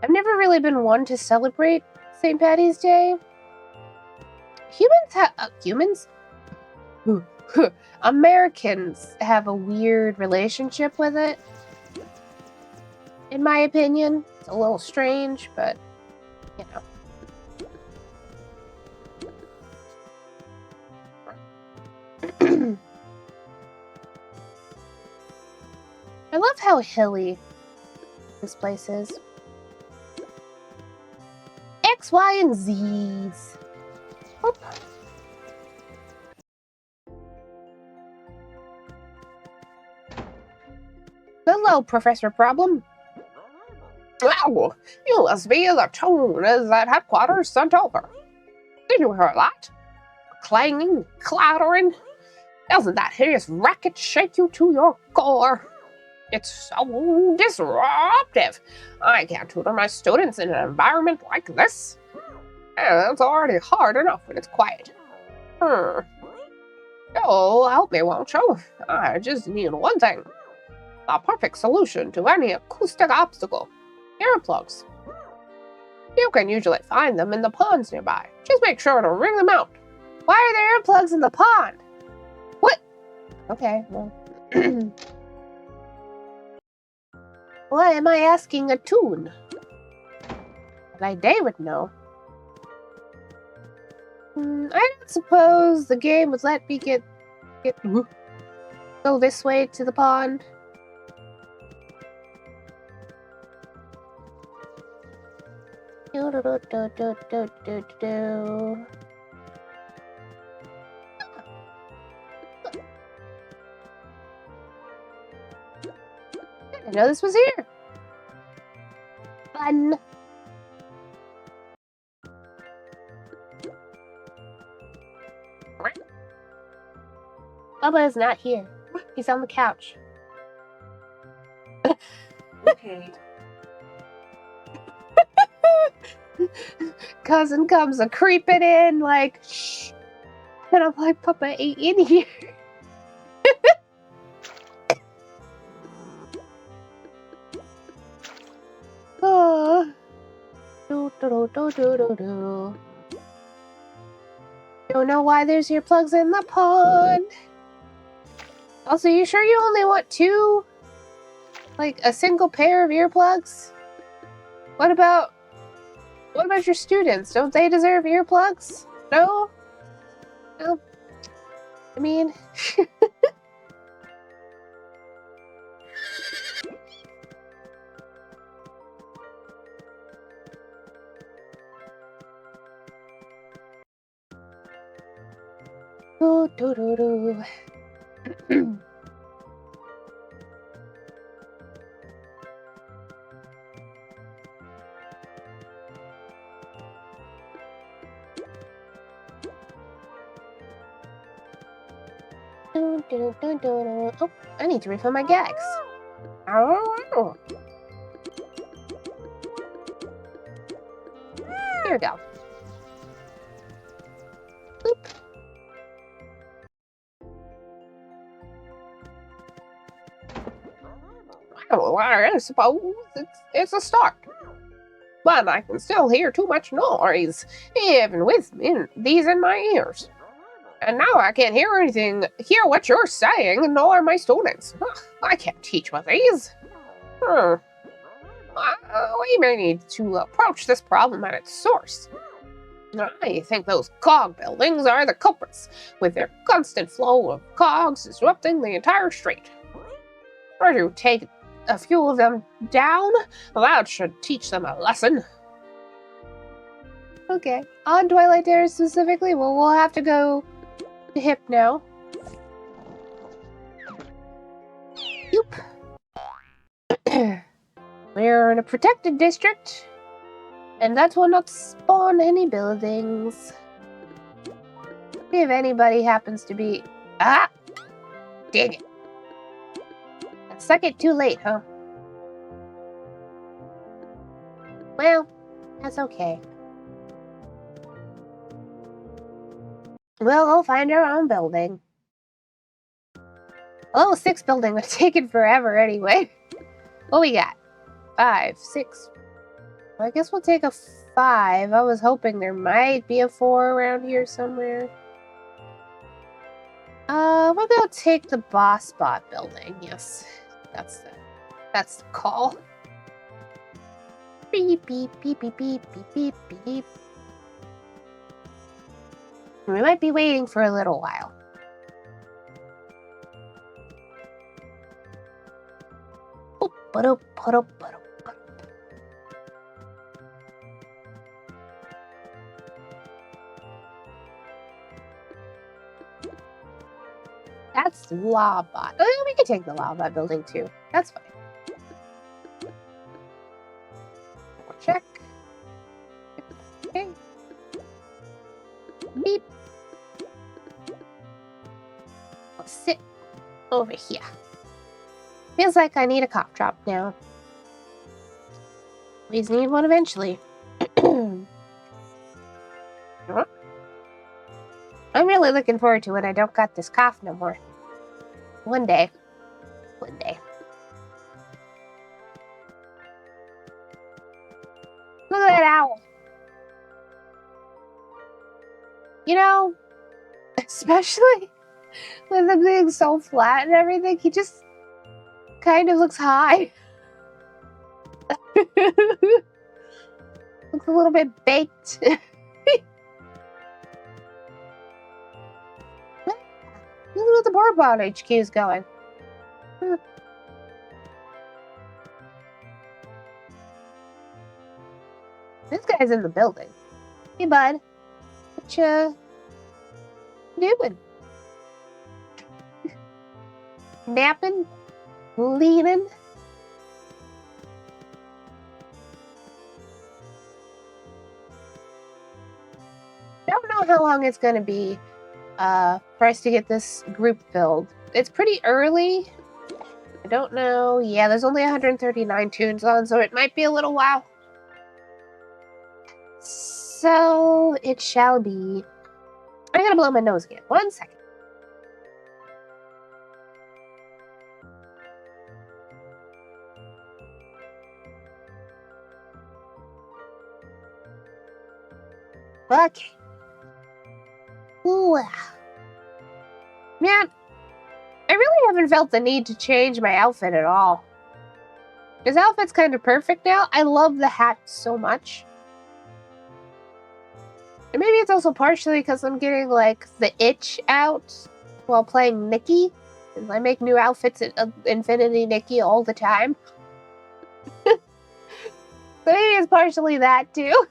I've never really been one to celebrate St. Patty's Day. Humans? Americans have a weird relationship with it. In my opinion, it's a little strange, but, you know. I love how hilly this place is. X, Y, and Z's. Oop. Hello, Professor Problem. Oh, you must be the Toon at headquarters sent over. Did you hear that? Clanging, clattering. Doesn't that hideous racket shake you to your core? It's so disruptive. I can't tutor my students in an environment like this. It's already hard enough when it's quiet. Oh, help me, won't you? I just need one thing. The perfect solution to any acoustic obstacle. Earplugs. You can usually find them in the ponds nearby. Just make sure to wring them out. Why are there earplugs in the pond? What? Okay, well. Why am I asking a Toon? Like they would know. I don't suppose the game would let me go this way to the pond. I know this was here. Fun. Bubba is not here. He's on the couch. Okay. Cousin comes a creeping in like, shh. And I'm like, Papa ain't in here. Oh. Don't know why there's earplugs in the pond. Also, you sure you only want two? Like a single pair of earplugs? What about your students? Don't they deserve earplugs? No? No? I mean... do, do, do, do. Oh, I need to refill my gags. Oh. Here we go. Boop. Well, I suppose it's a start. But I can still hear too much noise, even with these in my ears. And now I can't hear what you're saying, nor my students. I can't teach with these. We may need to approach this problem at its source. I think those cog buildings are the culprits, with their constant flow of cogs disrupting the entire street. Or to take a few of them down, that should teach them a lesson. Okay. On Twilight Terrace specifically, well, we'll have to go to Hip now. Yoop. We're in a protected district, and that will not spawn any buildings. If anybody happens to be... Ah! Dang it. Suck it too late, huh? Well, that's okay. We'll find our own building. Oh, 6 building would have taken forever anyway. What we got? 5, 6. Well, I guess we'll take a 5. I was hoping there might be a 4 around here somewhere. We'll go take the boss bot building. Yes, that's the call. Beep beep beep beep beep beep beep beep. We might be waiting for a little while. That's lava. Oh, we can take the lava building too. That's fine. Check. Okay. Beep. I'll sit over here. Feels like I need a cough drop now. Always need one eventually. I'm really looking forward to when I don't got this cough no more. One day. One day. Look at that owl. You know, especially with him being so flat and everything, he just kind of looks high. Looks a little bit baked. Look at where the Bourbon HQ is going. This guy's in the building. Hey, bud. What you doing? Napping? Leaning? Don't know how long it's going to be for us to get this group filled. It's pretty early. I don't know. Yeah, there's only 139 tunes on, so it might be a little while. So it shall be. I gotta blow my nose again. 1 second. Okay. Ooh. Man, I really haven't felt the need to change my outfit at all. This outfit's kind of perfect now. I love the hat so much. And maybe it's also partially because I'm getting, like, the itch out while playing Nikki. I make new outfits at Infinity Nikki all the time. So maybe it's partially that, too.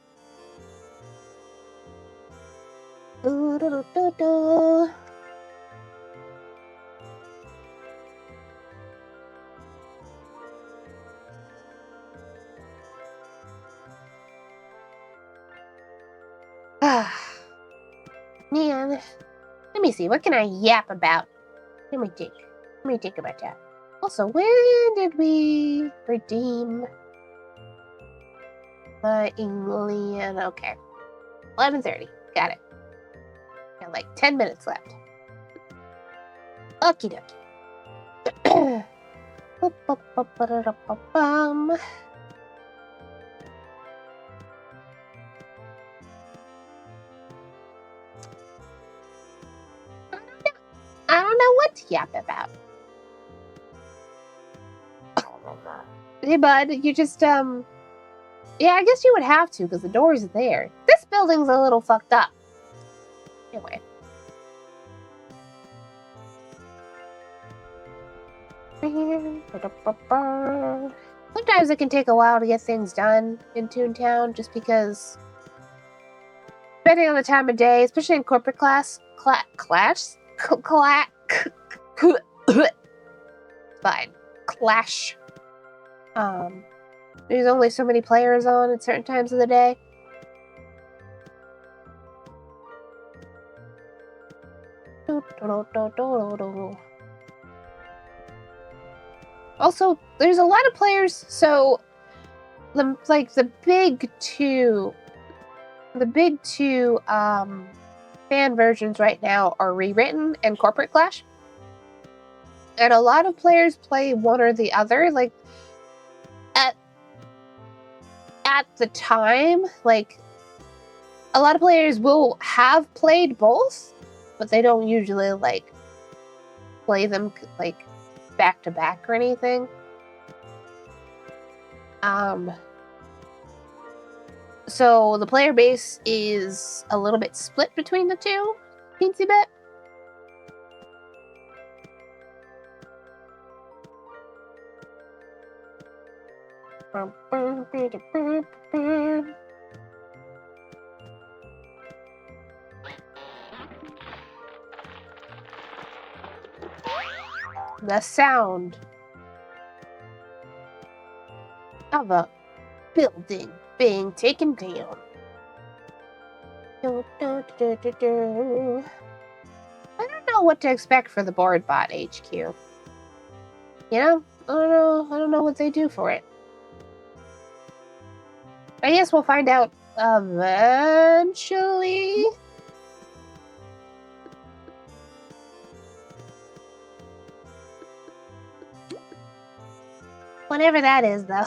Man, let me see. What can I yap about? Let me think about that. Also, when did we redeem the alien? Okay. 11:30. Got it. Got like 10 minutes left. Okie dokie. I don't know what to yap about. Hey, bud, you just, yeah, I guess you would have to, because the door's there. This building's a little fucked up. Anyway. Sometimes it can take a while to get things done in Toontown, just because, depending on the time of day, especially in corporate class, fine, clash. There's only so many players on at certain times of the day. Also, there's a lot of players, so the big two fan versions right now are Rewritten and Corporate Clash. And a lot of players play one or the other. Like at the time, like a lot of players will have played both, but they don't usually like play them like back to back or anything. So the player base is a little bit split between the two, teensy bit. The sound of a building being taken down. I don't know what to expect for the board bot HQ. You know, I don't know what they do for it. I guess we'll find out eventually. Whenever that is, though.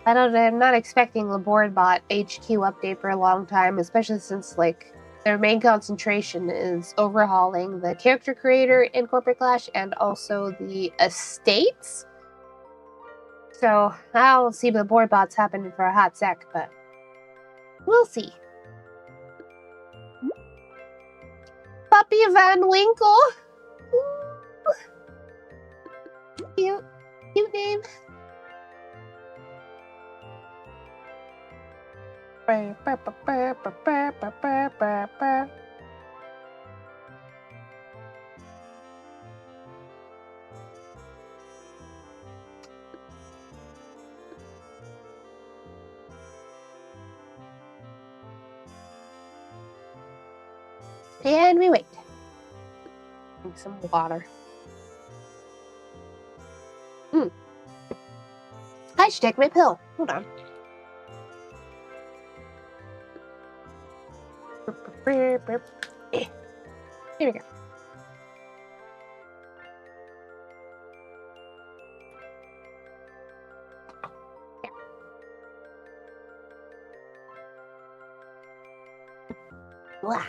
I'm not expecting the board bot HQ update for a long time, especially since like their main concentration is overhauling the character creator in Corporate Clash and also the estates. So I'll see the board bots happening for a hot sec, but we'll see. Puppy Van Winkle. Ooh. Cute name. And we wait. Drink some water. I should take my pill. Hold on. Here we go. Blah.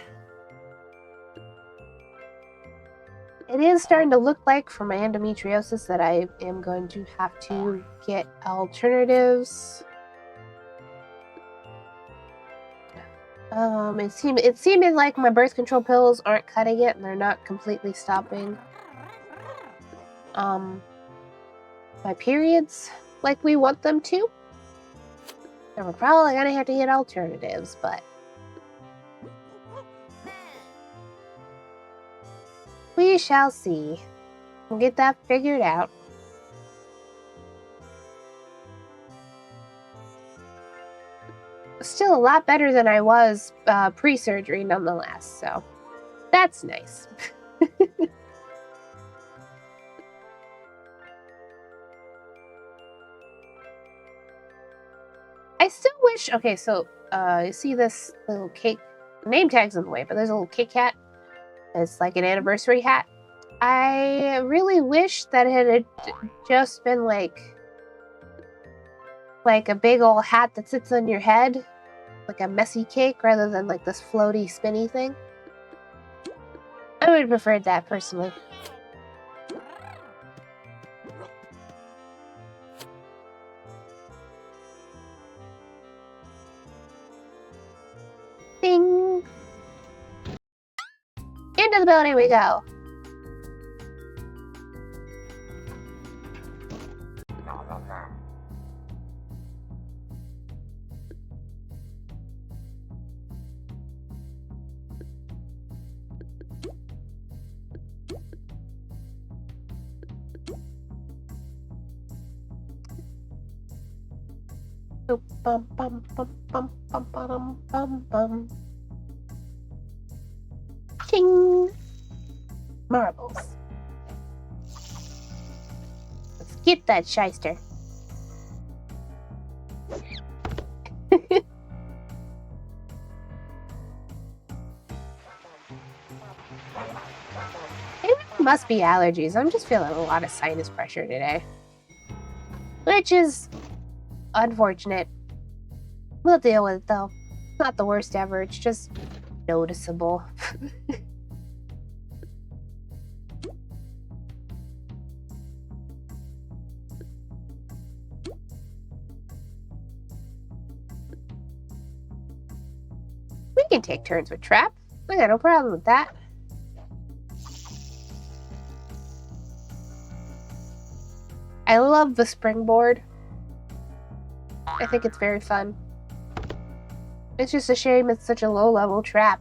It is starting to look like for my endometriosis that I am going to have to get alternatives. It seemed like my birth control pills aren't cutting it and they're not completely stopping my periods like we want them to. And we're probably gonna have to get alternatives, but we shall see. We'll get that figured out. Still a lot better than I was pre-surgery nonetheless, so that's nice. I still wish, okay, so you see this little cake, name tag's in the way, but there's a little Kit Kat. It's like an anniversary hat. I really wish that it had just been like a big old hat that sits on your head, like a messy cake, rather than like this floaty, spinny thing. I would have preferred that personally. Ding! Into the building we go. Bum bum bum bum bum bum bum bum. Ching! Marbles. Get that shyster. It must be allergies. I'm just feeling a lot of sinus pressure today. Which is unfortunate. We'll deal with it though. Not the worst ever, it's just noticeable. We can take turns with Trap. I got no problem with that. I love the springboard. I think it's very fun. It's just a shame it's such a low-level trap.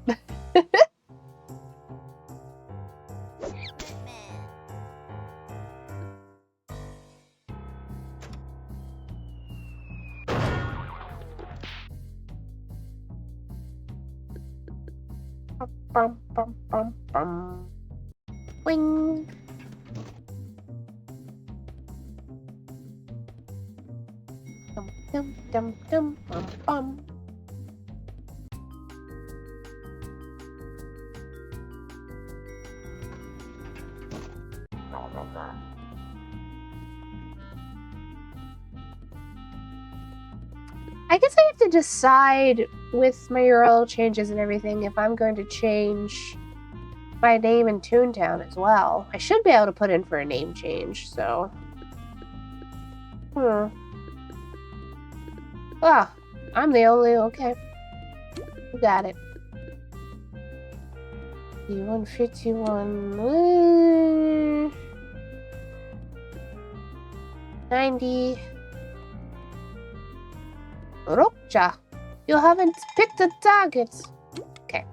Bum, bum, bum, bum. Wing. Dum, dum, dum, dum, bum, bum. I guess I have to decide with my URL changes and everything if I'm going to change my name in Toontown as well. I should be able to put in for a name change, so. Ah, I'm the only, okay. You got it. 51, 90. Rocha, you haven't picked the targets. Okay.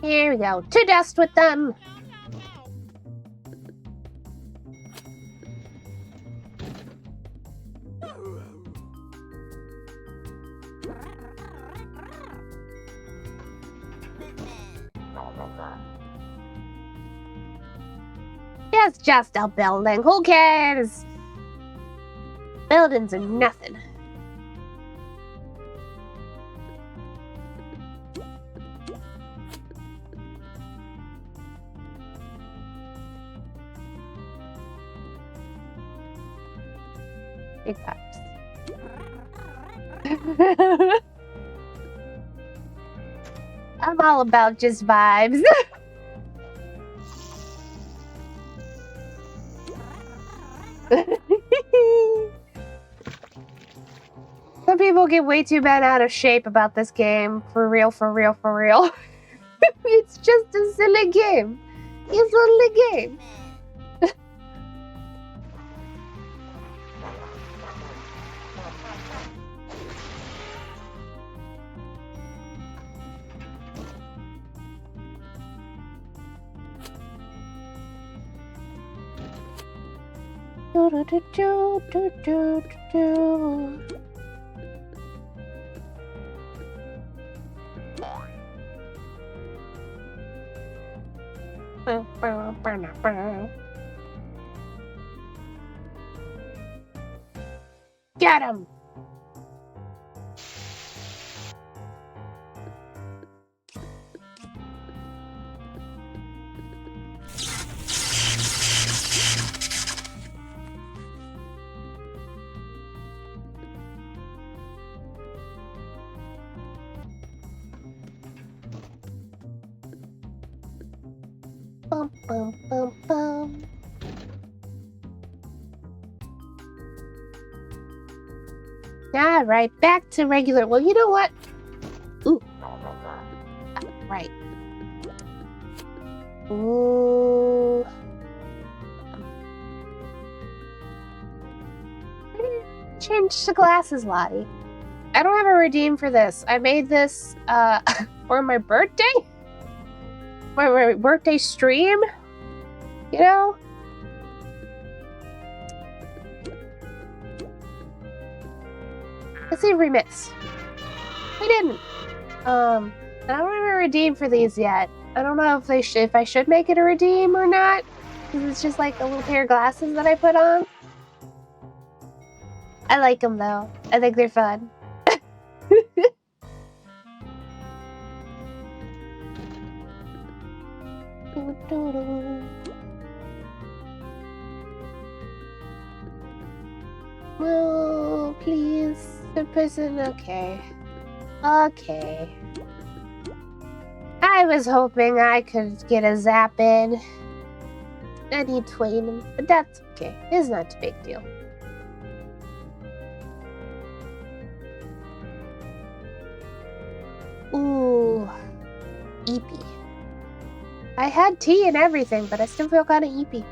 Here we go. To dust with them. It's just a building. Who cares? Buildings are nothing. Big pipes. I'm all about just vibes. Some people get way too bent out of shape about this game. For real, for real, for real. It's just a silly game. It's only a game. Do, do, do, do, do, do. Get him! Bum, bum, bum, bum. All right, back to regular. Well, you know what? Ooh. Right. Ooh. Change the glasses, Lottie. I don't have a redeem for this. I made this for my birthday. My birthday stream. You know? Let's see if we miss. We didn't. I don't have a redeem for these yet. I don't know if I should make it a redeem or not. Because it's just like a little pair of glasses that I put on. I like them though. I think they're fun. Oh, please. The person. Okay. Okay. I was hoping I could get a zap in. I need Twain, but that's okay. It's not a big deal. Ooh. Eepy. I had tea and everything, but I still feel kind of eepy.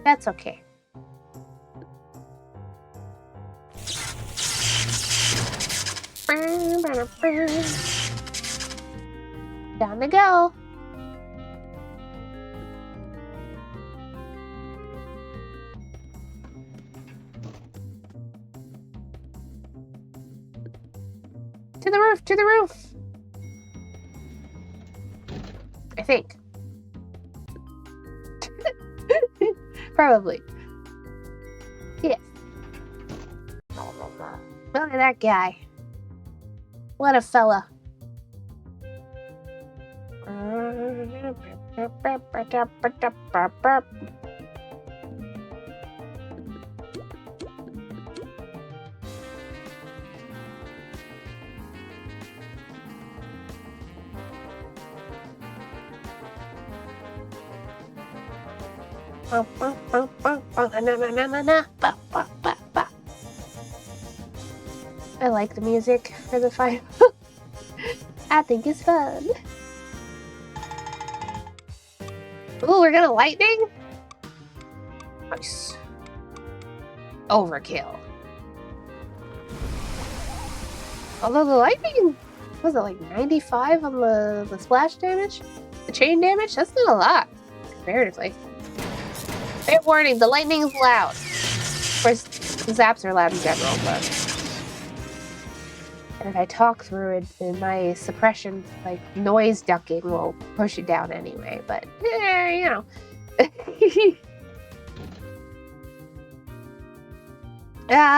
That's okay. Down to go. To the roof, to the roof. I think. Probably. Yes. Look at that guy. What a fella. I like the music for the final. I think it's fun. Ooh, we're gonna lightning? Nice. Overkill. Although the lightning, was it like 95 on the splash damage? The chain damage? That's not a lot, comparatively. Fair warning, the lightning is loud. Of course, the zaps are loud in general, but... And if I talk through it, then my suppression, like noise ducking, will push it down anyway. But, you know.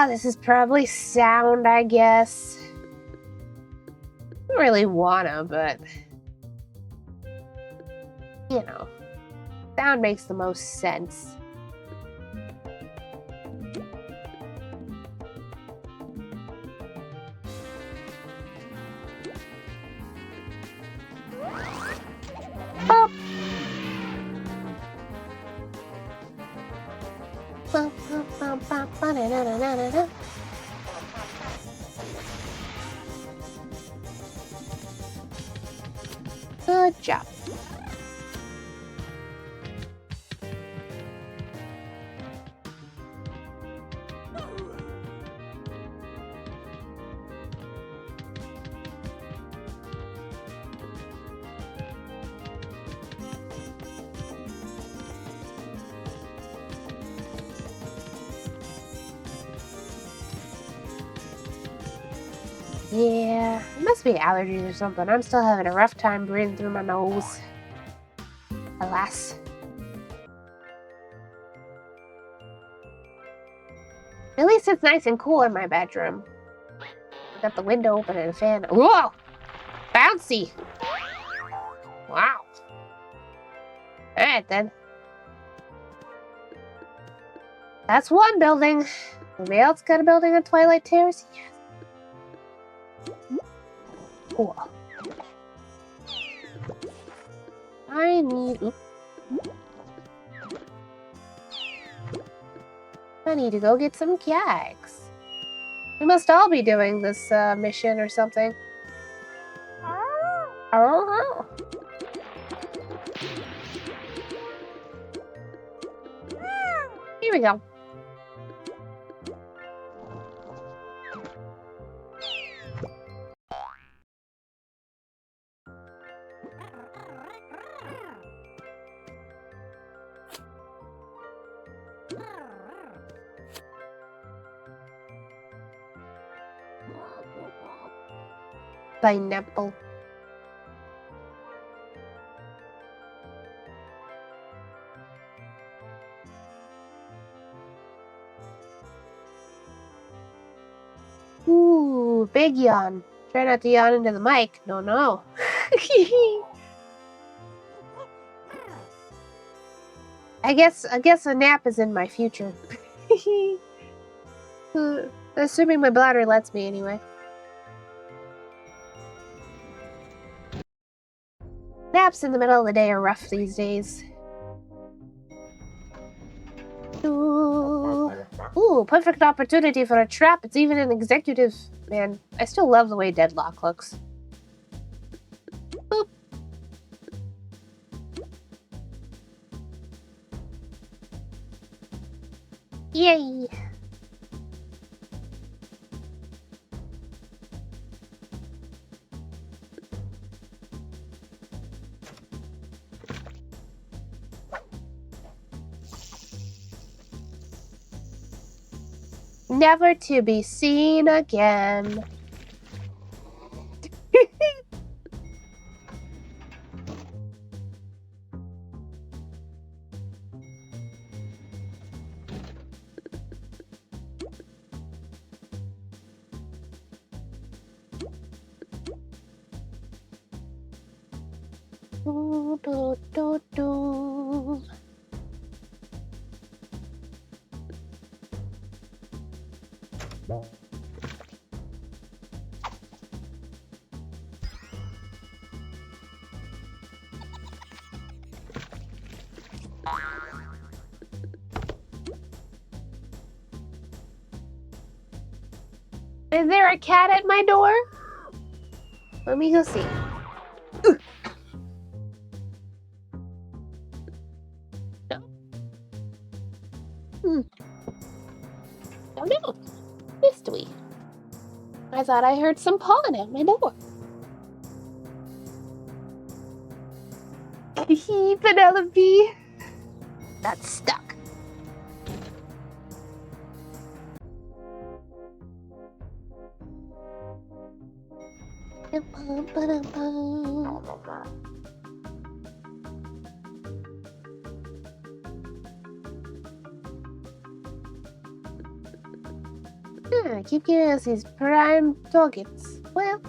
This is probably sound, I guess. I don't really wanna, but... You know. Sound makes the most sense. Oh. Good job. Yeah, it must be allergies or something. I'm still having a rough time breathing through my nose. Alas. At least it's nice and cool in my bedroom. Got the window open and a fan. Whoa! Bouncy! Wow. Alright then. That's one building. Anybody else got a building on Twilight Terrace? Yes. Cool. I need to go get some kegs. We must all be doing this mission or something. Oh. Here we go. Pineapple. Ooh, big yawn. Try not to yawn into the mic. No, no. I guess a nap is in my future. Assuming my bladder lets me anyway. Naps in the middle of the day are rough these days. Ooh, perfect opportunity for a trap. It's even an executive. Man, I still love the way Deadlock looks. Boop. Yay! Never to be seen again. Do, do, do, do. Is there a cat at my door? Let me go see. No. Oh no, missed we. I thought I heard some pawing at my door. Penelope. That's stuck. Keep giving us these prime targets. Well,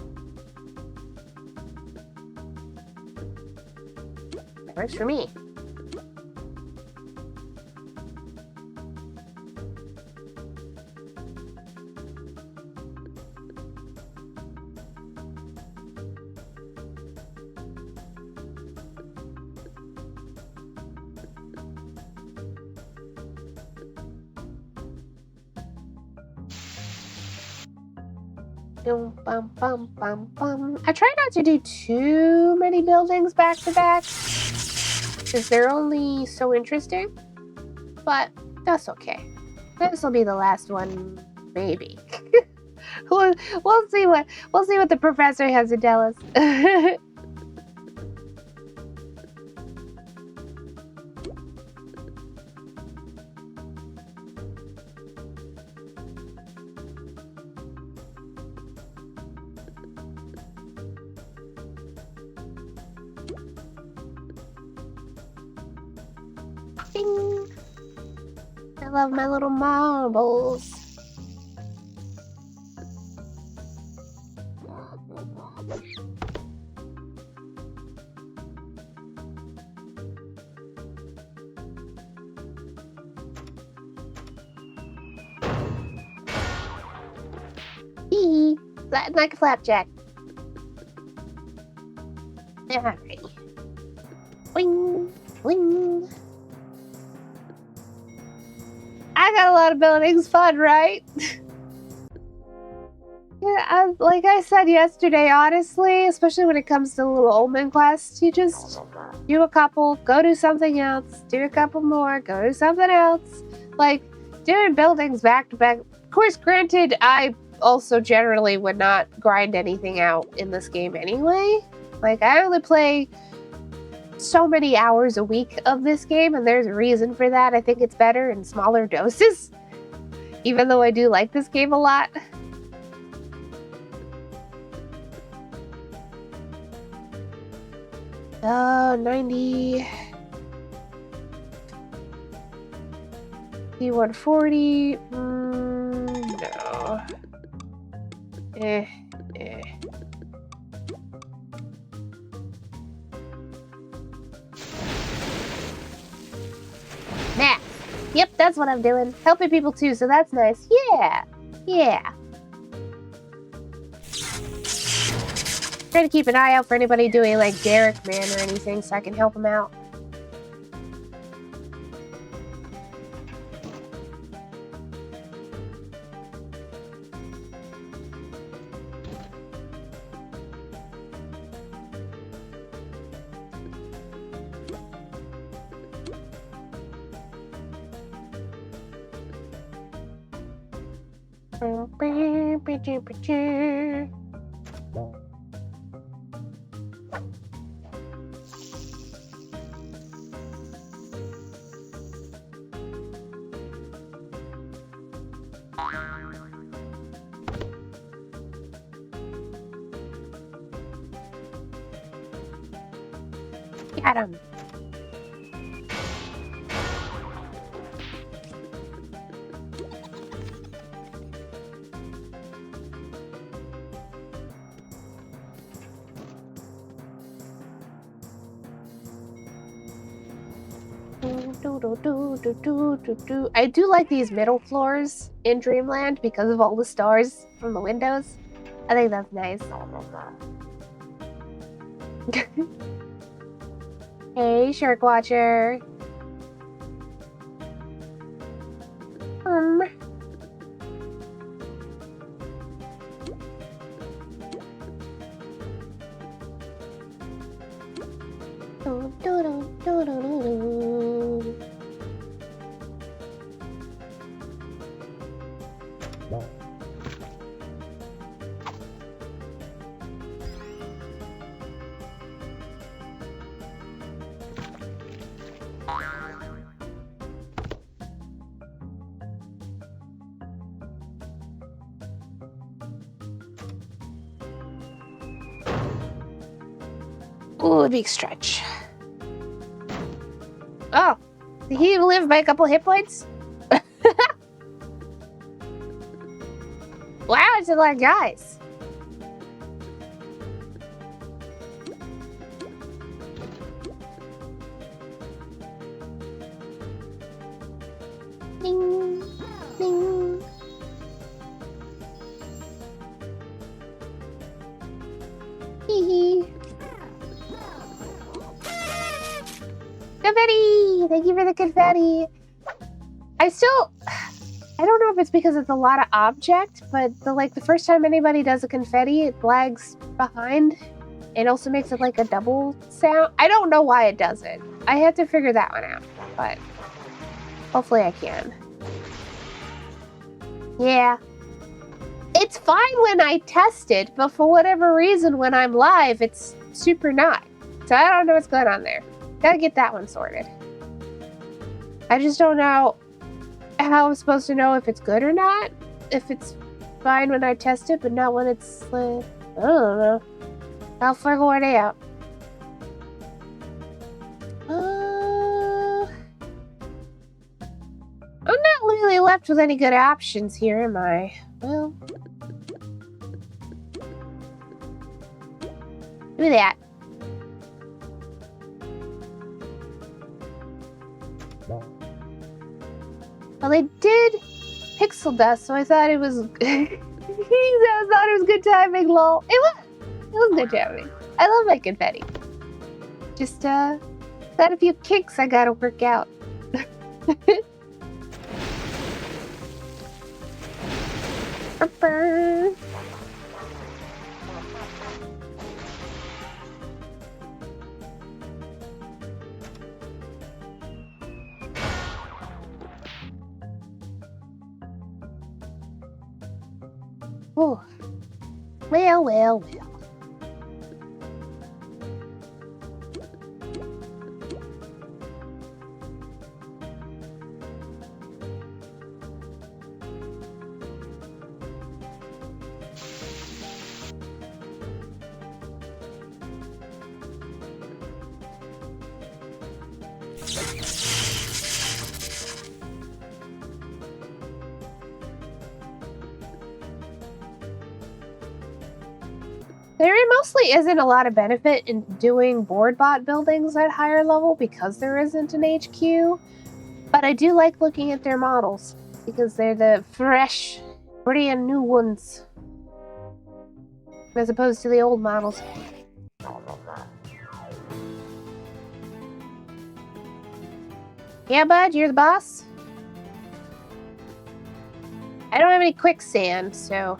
that works for me. Bum, bum, bum, bum. I try not to do too many buildings back to back because they're only so interesting, but that's okay. This will be the last one, maybe. we'll see what the professor has to tell us. Ding. I love my little marbles. Hee, flatten like a flapjack. Alrighty. Wing, wing. I got a lot of buildings, fun, right? Yeah, like I said yesterday, honestly, especially when it comes to the little Omen quests, you just do a couple, go do something else, do a couple more, go do something else. Like, doing buildings back to back. Of course, granted, I also generally would not grind anything out in this game anyway. Like, I only play so many hours a week of this game, and there's a reason for that. I think it's better in smaller doses, even though I do like this game a lot. 90. C140. No. Eh. Math. Yep, that's what I'm doing. Helping people too, so that's nice. Yeah. Try to keep an eye out for anybody doing like Derek Man or anything so I can help them out. Got him. I do like these middle floors in Dreamland because of all the stars from the windows. I think that's nice. Hey, Shark Watcher. Ooh, big stretch. Oh, did he live by a couple hit points? Wow, it's a lot of guys. Ding, ding. Hee hee. Confetti! Thank you for the confetti. I don't know if it's because it's a lot of object, but the first time anybody does a confetti, it lags behind. It also makes it like a double sound. I don't know why it does it. I have to figure that one out, but hopefully I can. Yeah. It's fine when I test it, but for whatever reason, when I'm live, it's super not. So I don't know what's going on there. Gotta get that one sorted. I just don't know how I'm supposed to know if it's good or not. If it's fine when I test it, but not when it's I don't know. I'll figure it out. I'm not really left with any good options here, am I? Well, do that. Well, they did pixel dust, so I thought it was. I thought it was good timing. Lol. It was good timing. I love my confetti. Just got a few kinks I gotta work out. Oh, well. There mostly isn't a lot of benefit in doing board bot buildings at higher level because there isn't an HQ, but I do like looking at their models because they're the fresh, brand new ones as opposed to the old models. Yeah, bud, you're the boss? I don't have any quicksand, so...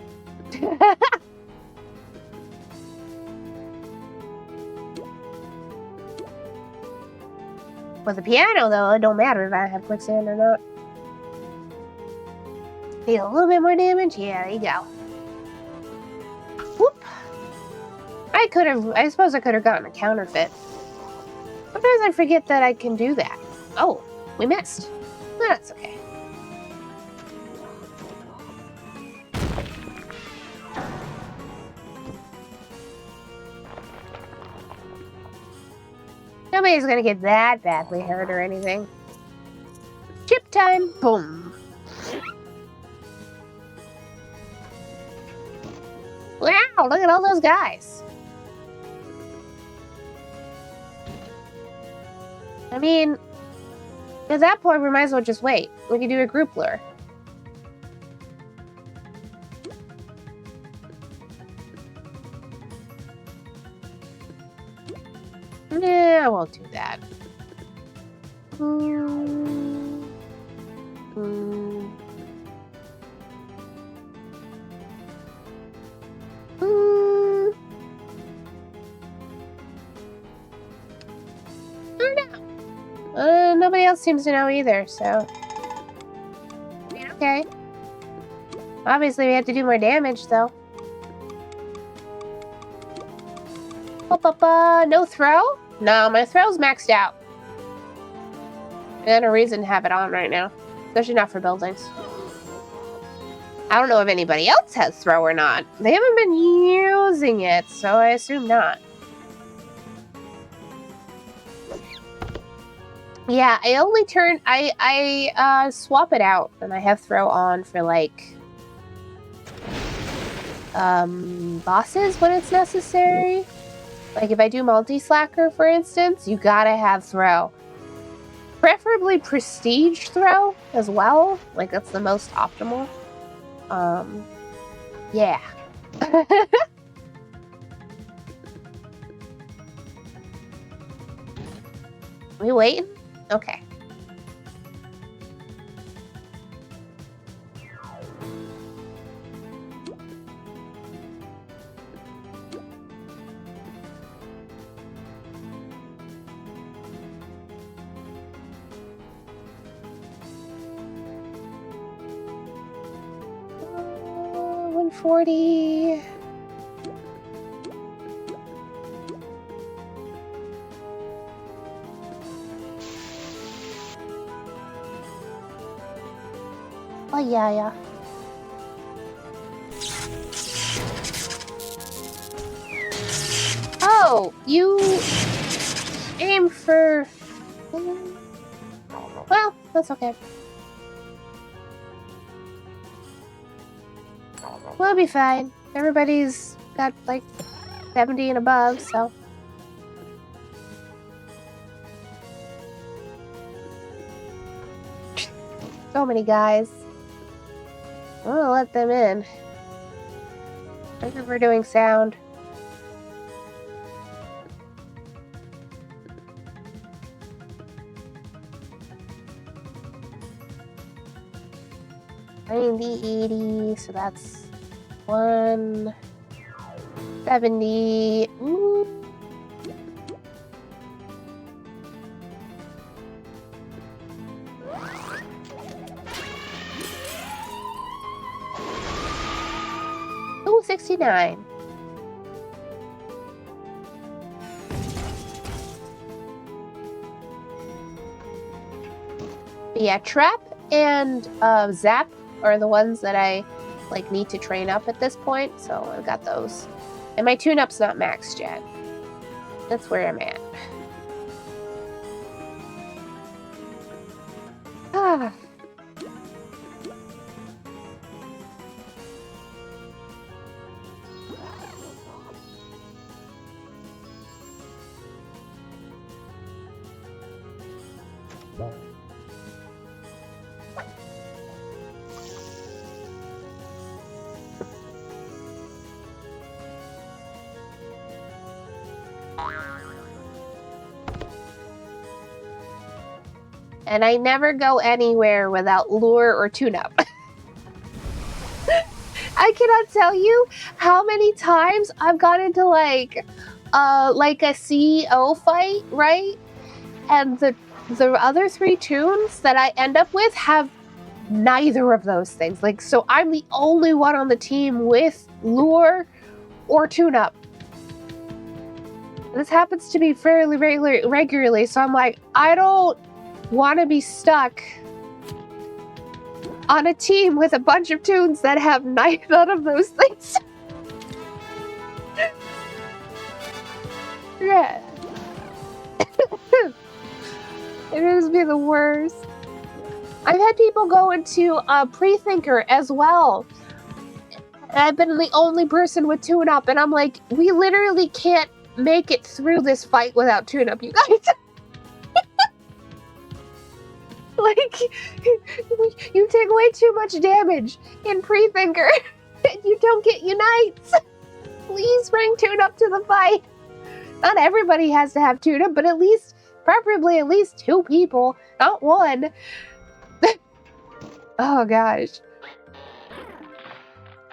With the piano, though, it don't matter if I have quicksand or not. Need a little bit more damage? Yeah, there you go. Whoop! I suppose I could have gotten a counterfeit. Sometimes I forget that I can do that. Oh, we missed. That's okay. Nobody's gonna get that badly hurt or anything. Chip time! Boom! Wow, look at all those guys. I mean, at that point, we might as well just wait. We can do a group lure. Nah, I won't do that. I don't know. Nobody else seems to know either, so... Okay. Obviously, we have to do more damage, though. No throw? No, my throw's maxed out. I got no reason to have it on right now. Especially not for buildings. I don't know if anybody else has throw or not. They haven't been using it, so I assume not. Yeah, I only turn... I swap it out, and I have throw on for, like... bosses when it's necessary. Like, if I do multi-slacker, for instance, you gotta have throw. Preferably prestige throw as well. Like, that's the most optimal. Yeah. We waiting? Okay. $140. Oh, yeah. Oh, you aim for... Well, that's okay. We'll be fine. Everybody's got, like, 70 and above, so... So many guys. I'm gonna let them in. I think we're doing sound. $90, $80, so that's 170. Ooh. Ooh, 69. But yeah, trap and zap are the ones that I like need to train up at this point, so I've got those. And my tune-up's not maxed yet. That's where I'm at. Ah. And I never go anywhere without lure or tune-up. I cannot tell you how many times I've got into like a CEO fight, right? And the other 3 tunes that I end up with have neither of those things. Like, so I'm the only one on the team with lure or tune-up. This happens to me fairly regularly, so I'm like, I don't want to be stuck on a team with a bunch of tunes that have none of those things. Yeah. It has been the worst. I've had people go into pre-thinker as well. And I've been the only person with tune-up, and I'm like, we literally can't make it through this fight without tune-up, you guys. Like, you take way too much damage in pre-thinker, and you don't get unites. Please bring tune-up to the fight. Not everybody has to have tune-up, but at least, preferably at least 2 people, not 1. Oh gosh.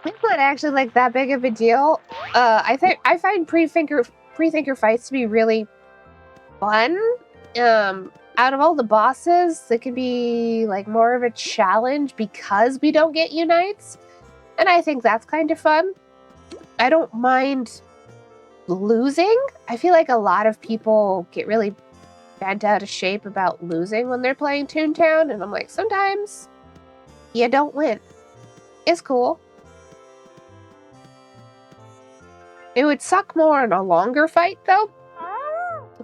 It's not actually like that big of a deal. I find pre-thinker fights to be really fun. Out of all the bosses, it can be like more of a challenge because we don't get unites. And I think that's kind of fun. I don't mind losing. I feel like a lot of people get really bent out of shape about losing when they're playing Toontown, and I'm like, sometimes you don't win. It's cool. It would suck more in a longer fight, though.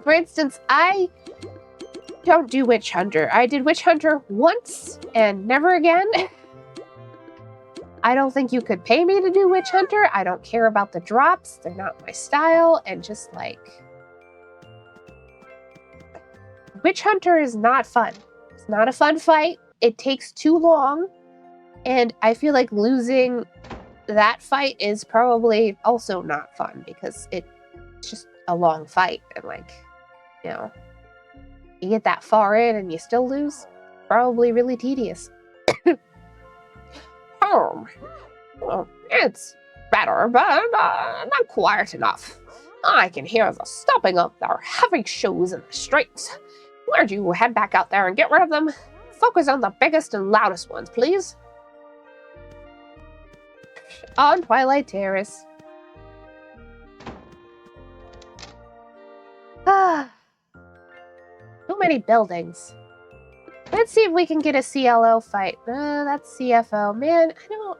For instance, I don't do Witch Hunter. I did Witch Hunter once and never again. I don't think you could pay me to do Witch Hunter. I don't care about the drops. They're not my style. And just like... Witch Hunter is not fun. It's not a fun fight. It takes too long. And I feel like losing that fight is probably also not fun because it's just a long fight. And like, you know, you get that far in and you still lose. Probably really tedious. Well, it's better, but not quite enough. I can hear the stomping of their heavy shoes in the streets. Where'd you head back out there and get rid of them? Focus on the biggest and loudest ones, please. On Twilight Terrace. Ah. Too many buildings. Let's see if we can get a CLO fight. That's CFO. Man, I don't...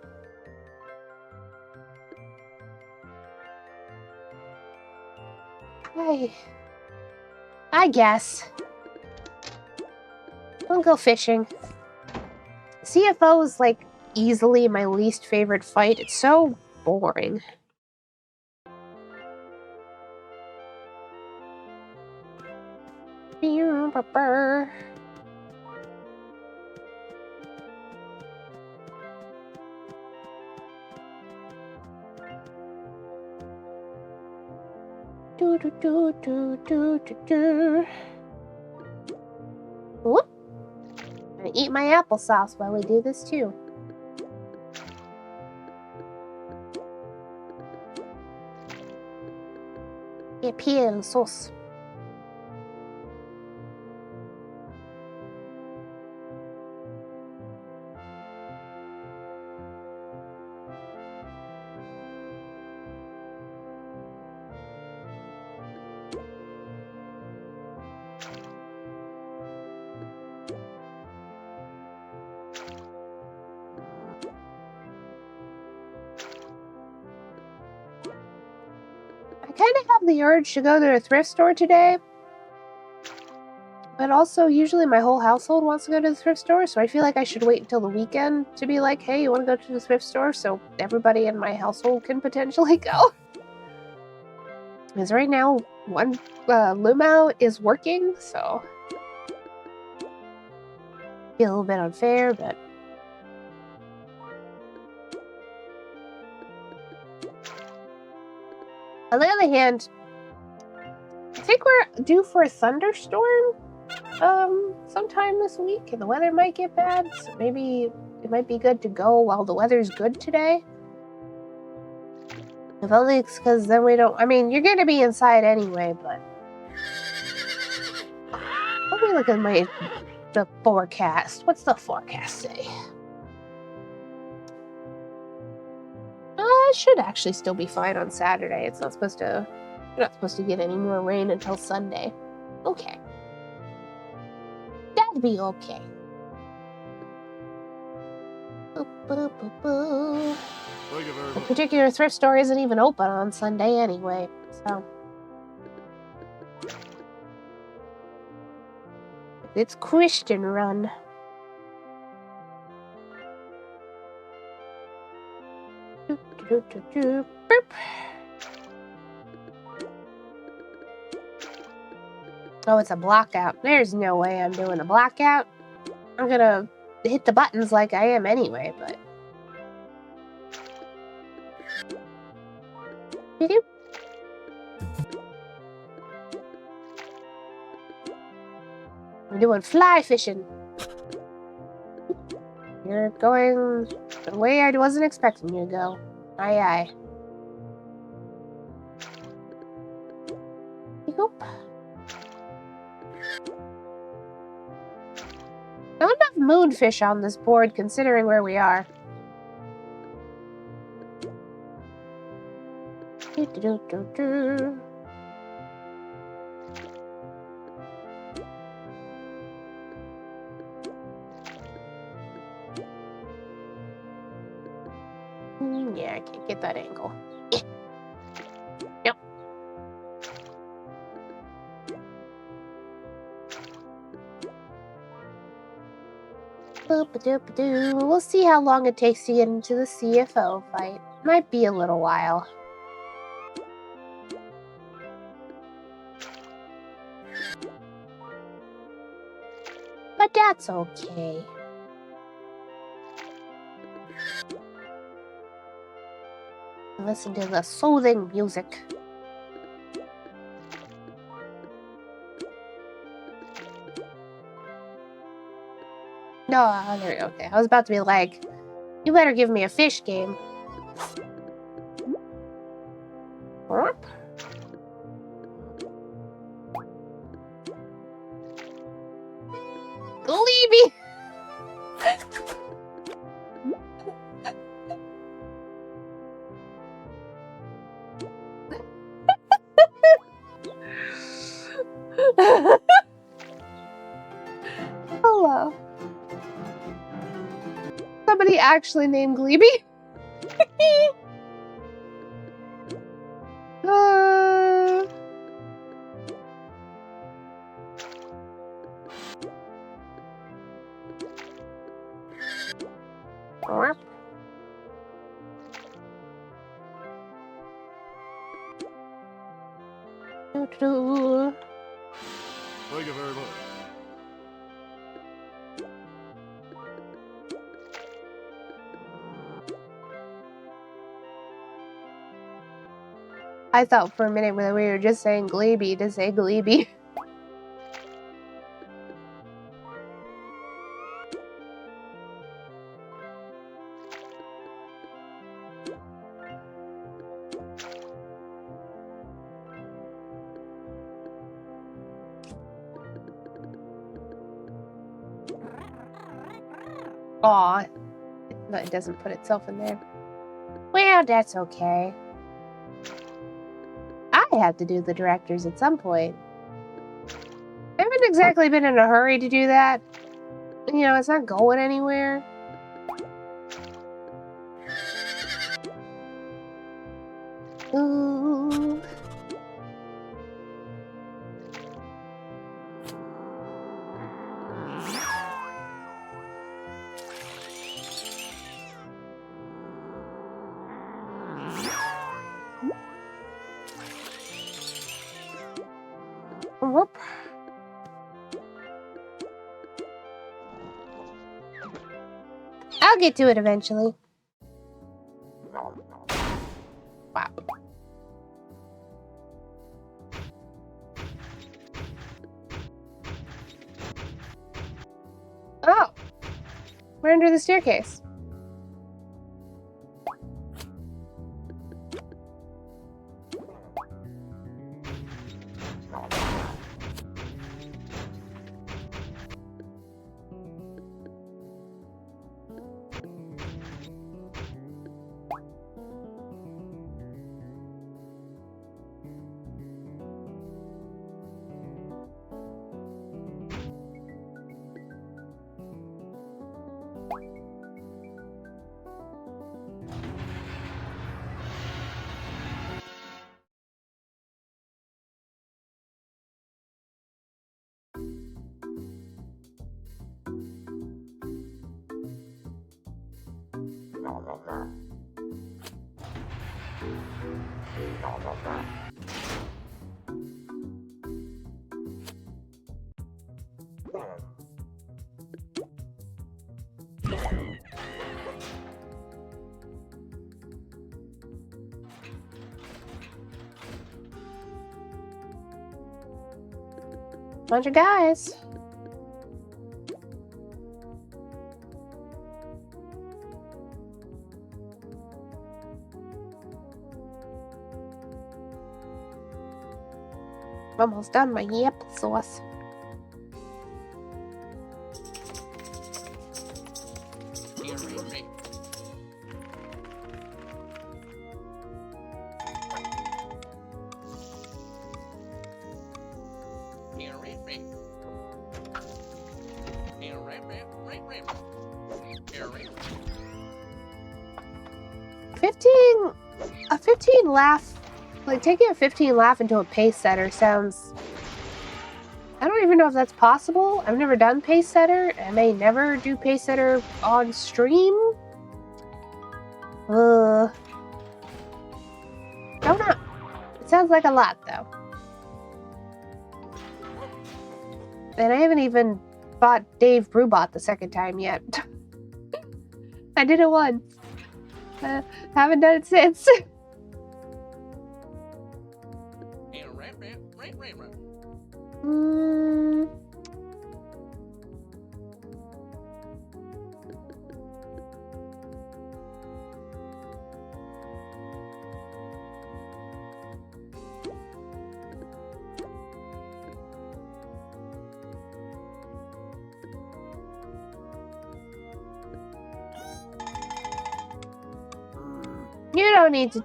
I guess. We'll go fishing. CFO is like easily my least favorite fight. It's so boring. Whoop. I'm gonna eat my applesauce while we do this too. Et puis sauce. I kind of have the urge to go to a thrift store today, but also usually my whole household wants to go to the thrift store, so I feel like I should wait until the weekend to be like, hey, you want to go to the thrift store? So everybody in my household can potentially go. Because right now, one Lumao is working, so... be a little bit unfair, but on the other hand, I think we're due for a thunderstorm sometime this week, and the weather might get bad, so maybe it might be good to go while the weather's good today. If only it's because then we don't. I mean, you're gonna be inside anyway, but let me look at the forecast. What's the forecast say? It should actually still be fine on Saturday. It's not supposed to. You're not supposed to get any more rain until Sunday. Okay. That'd be okay. The particular thrift store isn't even open on Sunday anyway, so. It's Christian run. Boop. Oh, it's a blackout. There's no way I'm doing a blackout. I'm gonna hit the buttons like I am anyway, but... I'm doing fly fishing. You're going the way I wasn't expecting you to go. Aye, aye. Nope. Not enough moonfish on this board, considering where we are. Yeah, I can't get that angle. Yep. We'll see how long it takes to get into the CFO fight. Might be a little while. But that's okay. Listen to the soothing music. No, there we go. Okay, I was about to be like, you better give me a fish game. Gleeby! Hello. Somebody actually named Gleeby? Thank you very much. I thought for a minute that we were just saying Gleeby to say Gleeby. Aw, it doesn't put itself in there. Well, that's okay. I have to do the directors at some point. I haven't exactly been in a hurry to do that. You know, it's not going anywhere. Ooh. Whoop. I'll get to it eventually. Wow. Oh, we're under the staircase. Bunch of guys. I'm almost done my applesauce. A 15 laugh, like taking a 15 laugh into a pace setter sounds, I don't even know if that's possible. I've never done pace setter. I may never do pace setter on stream. Don't know. It sounds like a lot though. And I haven't even fought Dave Brubot the second time yet. I did it once. Haven't done it since. You don't need to.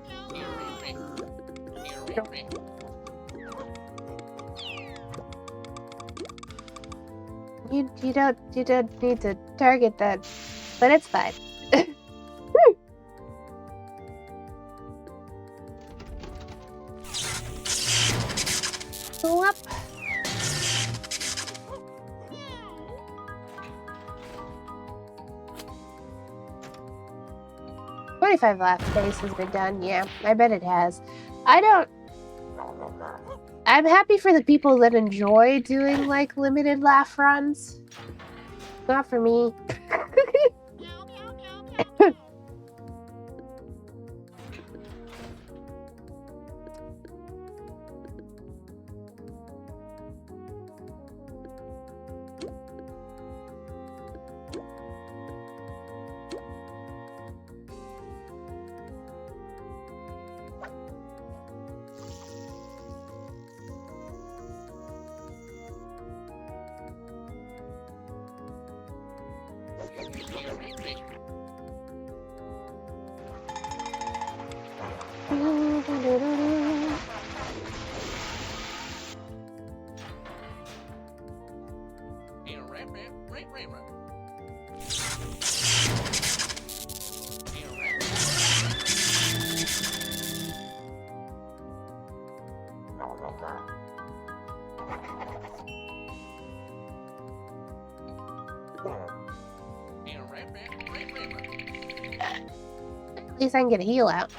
You don't need to target that, but it's fine. Go up. "25 laugh days has been done." Yeah, I bet it has. I'm happy for the people that enjoy doing like limited laugh runs. Not for me. At least I can get a heal out.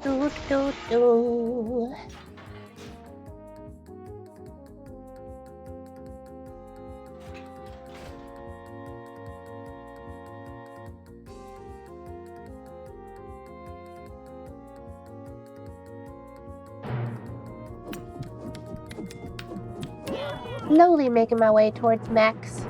Do, do, do. Slowly making my way towards Max.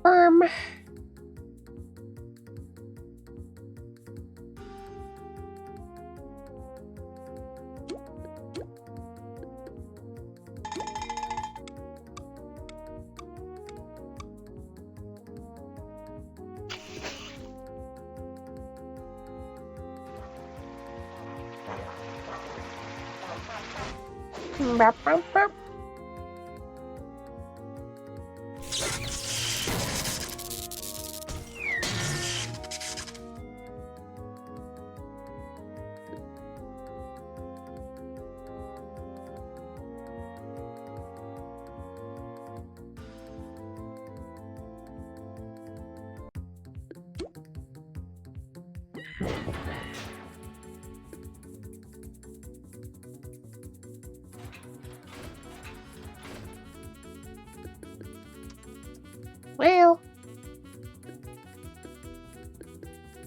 Firm. Bop, bop, bop. Well,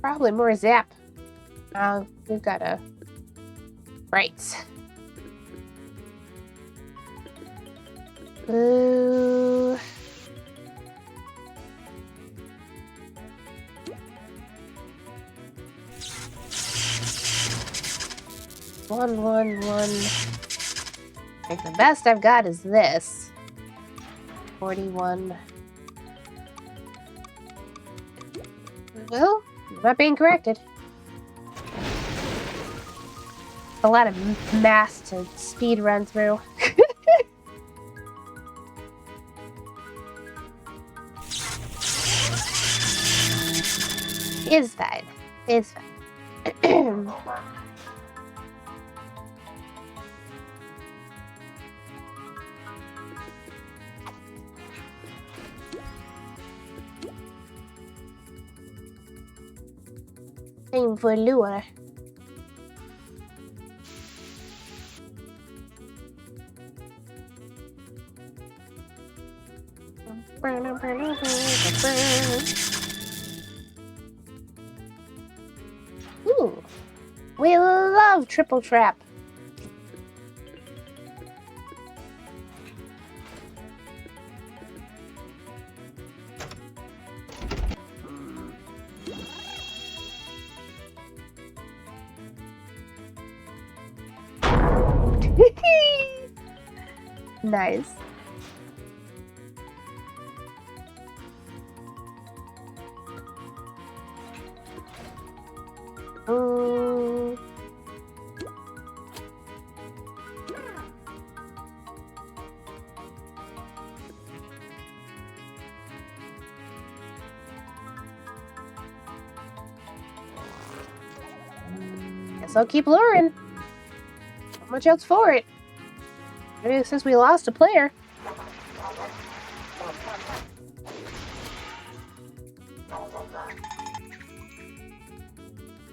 probably more zap. We've got a right. Ooh. One. Like the best I've got is this. 41. Well, I'm not being corrected. A lot of math to speed run through. It's fine. It's fine. Aim for lure. Ooh, we love triple trap. Nice. Guess I'll keep luring. Not much else for it. Maybe since we lost a player.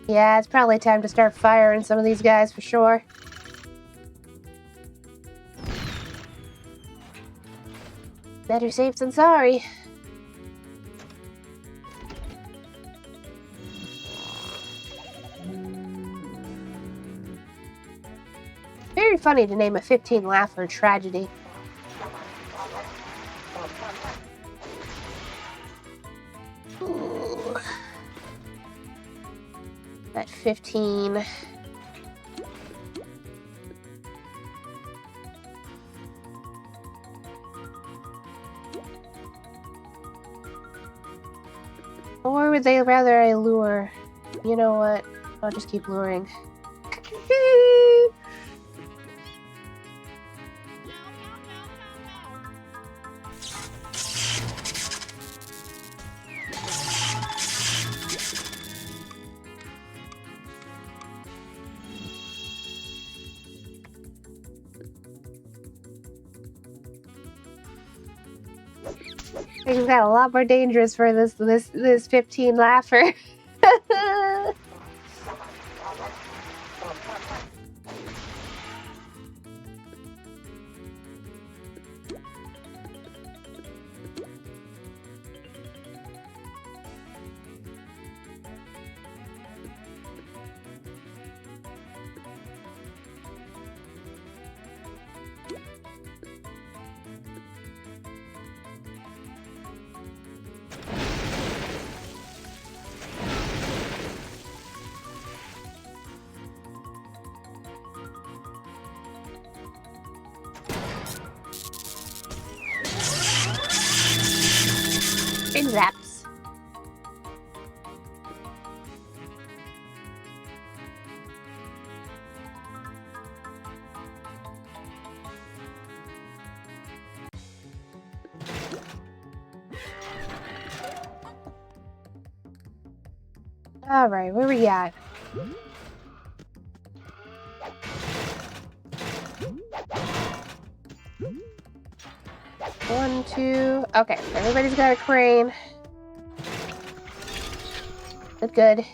Yeah, it's probably time to start firing some of these guys for sure. Better safe than sorry. Very funny to name a 15 laugher tragedy. Ooh. That 15. Or would they rather I lure? You know what? I'll just keep luring. Things got a lot more dangerous for this 15 laugher. In zaps. All right, where we at? One, two. Okay, everybody's got a crane. Good, good.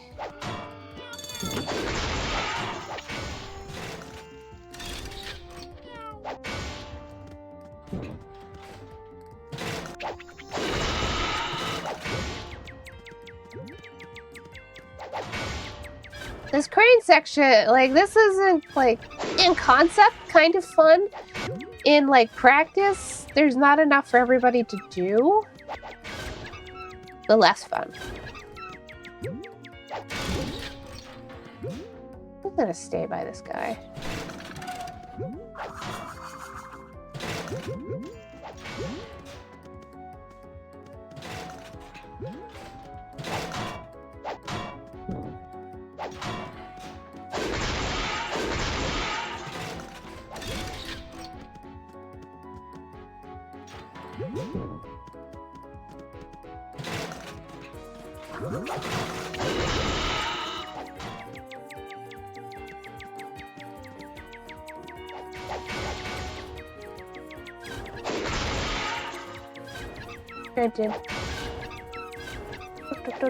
This crane section, like, this isn't, like, in concept, kind of fun. In, like, practice, there's not enough for everybody to do. The less fun. I'm gonna stay by this guy.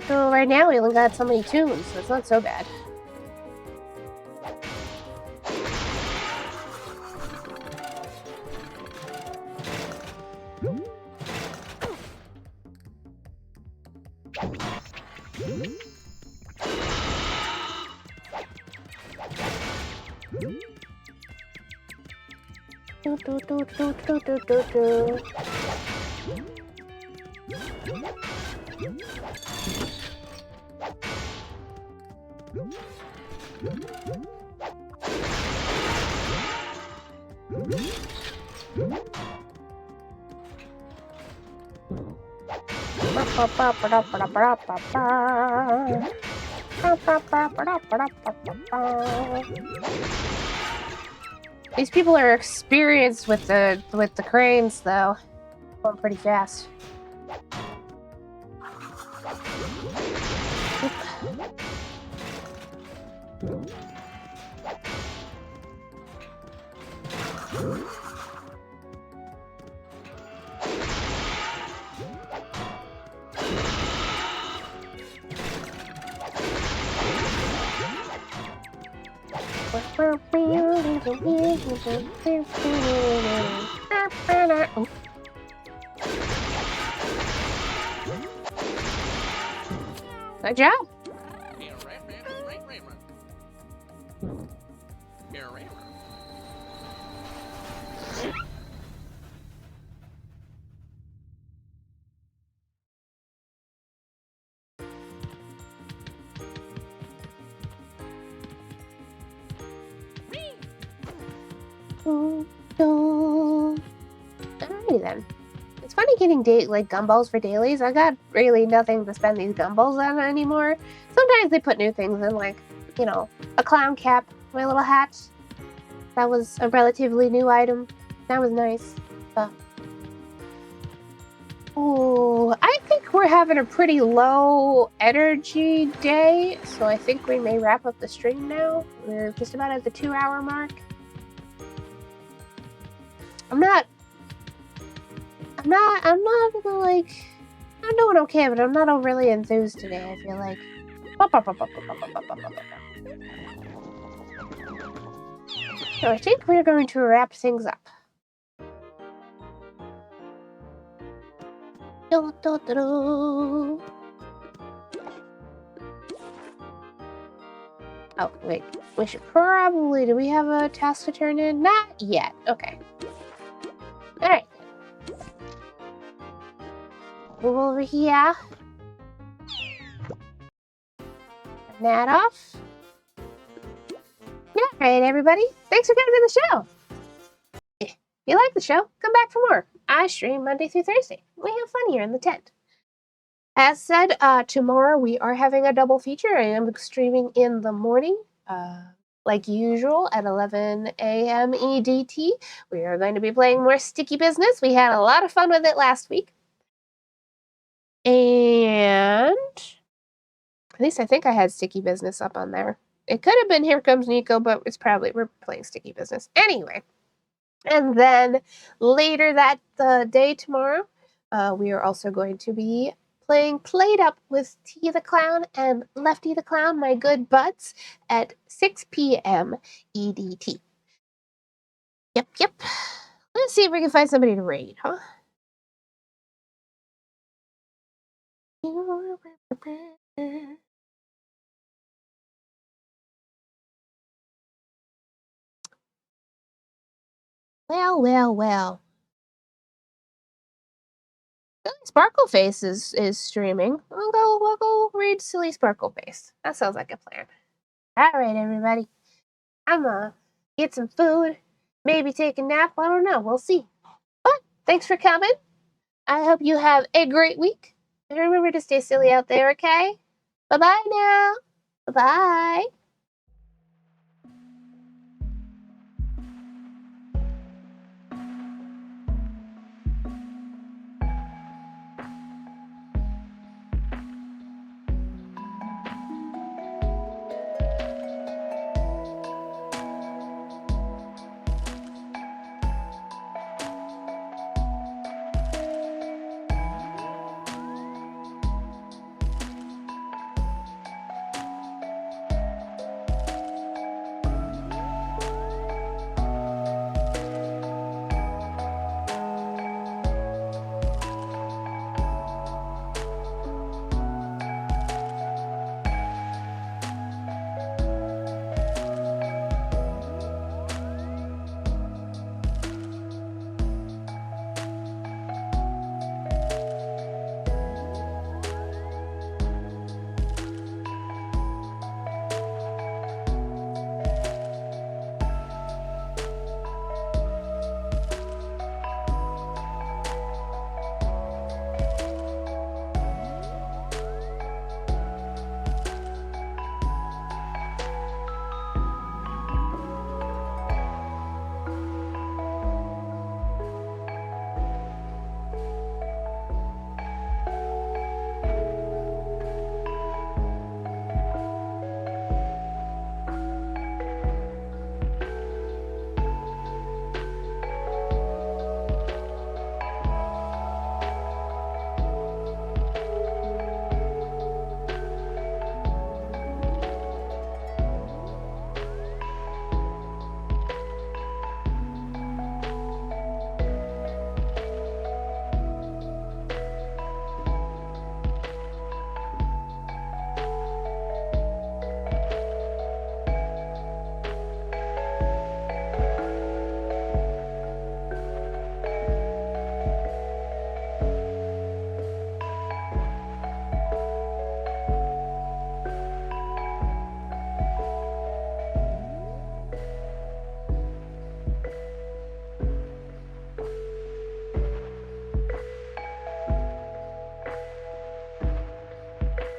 Right now, we only got so many tunes, so it's not so bad. These people are experienced with the cranes, though. Going pretty fast. Good job. Alrighty then. Let's funny getting like gumballs for dailies. I got really nothing to spend these gumballs on anymore. Sometimes they put new things in, like, you know, a clown cap, my little hat. That was a relatively new item. That was nice. Oh, I think we're having a pretty low energy day, so I think we may wrap up the stream now. We're just about at the 2-hour mark. I'm not like, I'm doing okay, but I'm not overly enthused today, I feel like. So I think we're going to wrap things up. Oh, wait. We should probably... Do we have a task to turn in? Not yet. Okay. Alright. Move over here. Turn that off. Alright, everybody. Thanks for coming to the show. If you like the show, come back for more. I stream Monday through Thursday. We have fun here in the tent. As said, tomorrow we are having a double feature. I am streaming in the morning, like usual, at 11 a.m. EDT. We are going to be playing more Sticky Business. We had a lot of fun with it last week. And at least I think I had Sticky Business up on there. It could have been Here Comes Nico, but it's probably, we're playing Sticky Business. Anyway. And then later that day tomorrow, we are also going to be playing Played Up with T the Clown and Lefty the Clown, my good butts, at 6 p.m. EDT. Yep. Let's see if we can find somebody to raid, huh? Well. Sparkleface is streaming. We'll go raid Silly Sparkleface. That sounds like a plan. Alright, everybody. I'm gonna get some food, maybe take a nap. I don't know. We'll see. But thanks for coming. I hope you have a great week. And remember to stay silly out there, okay? Bye-bye now. Bye-bye.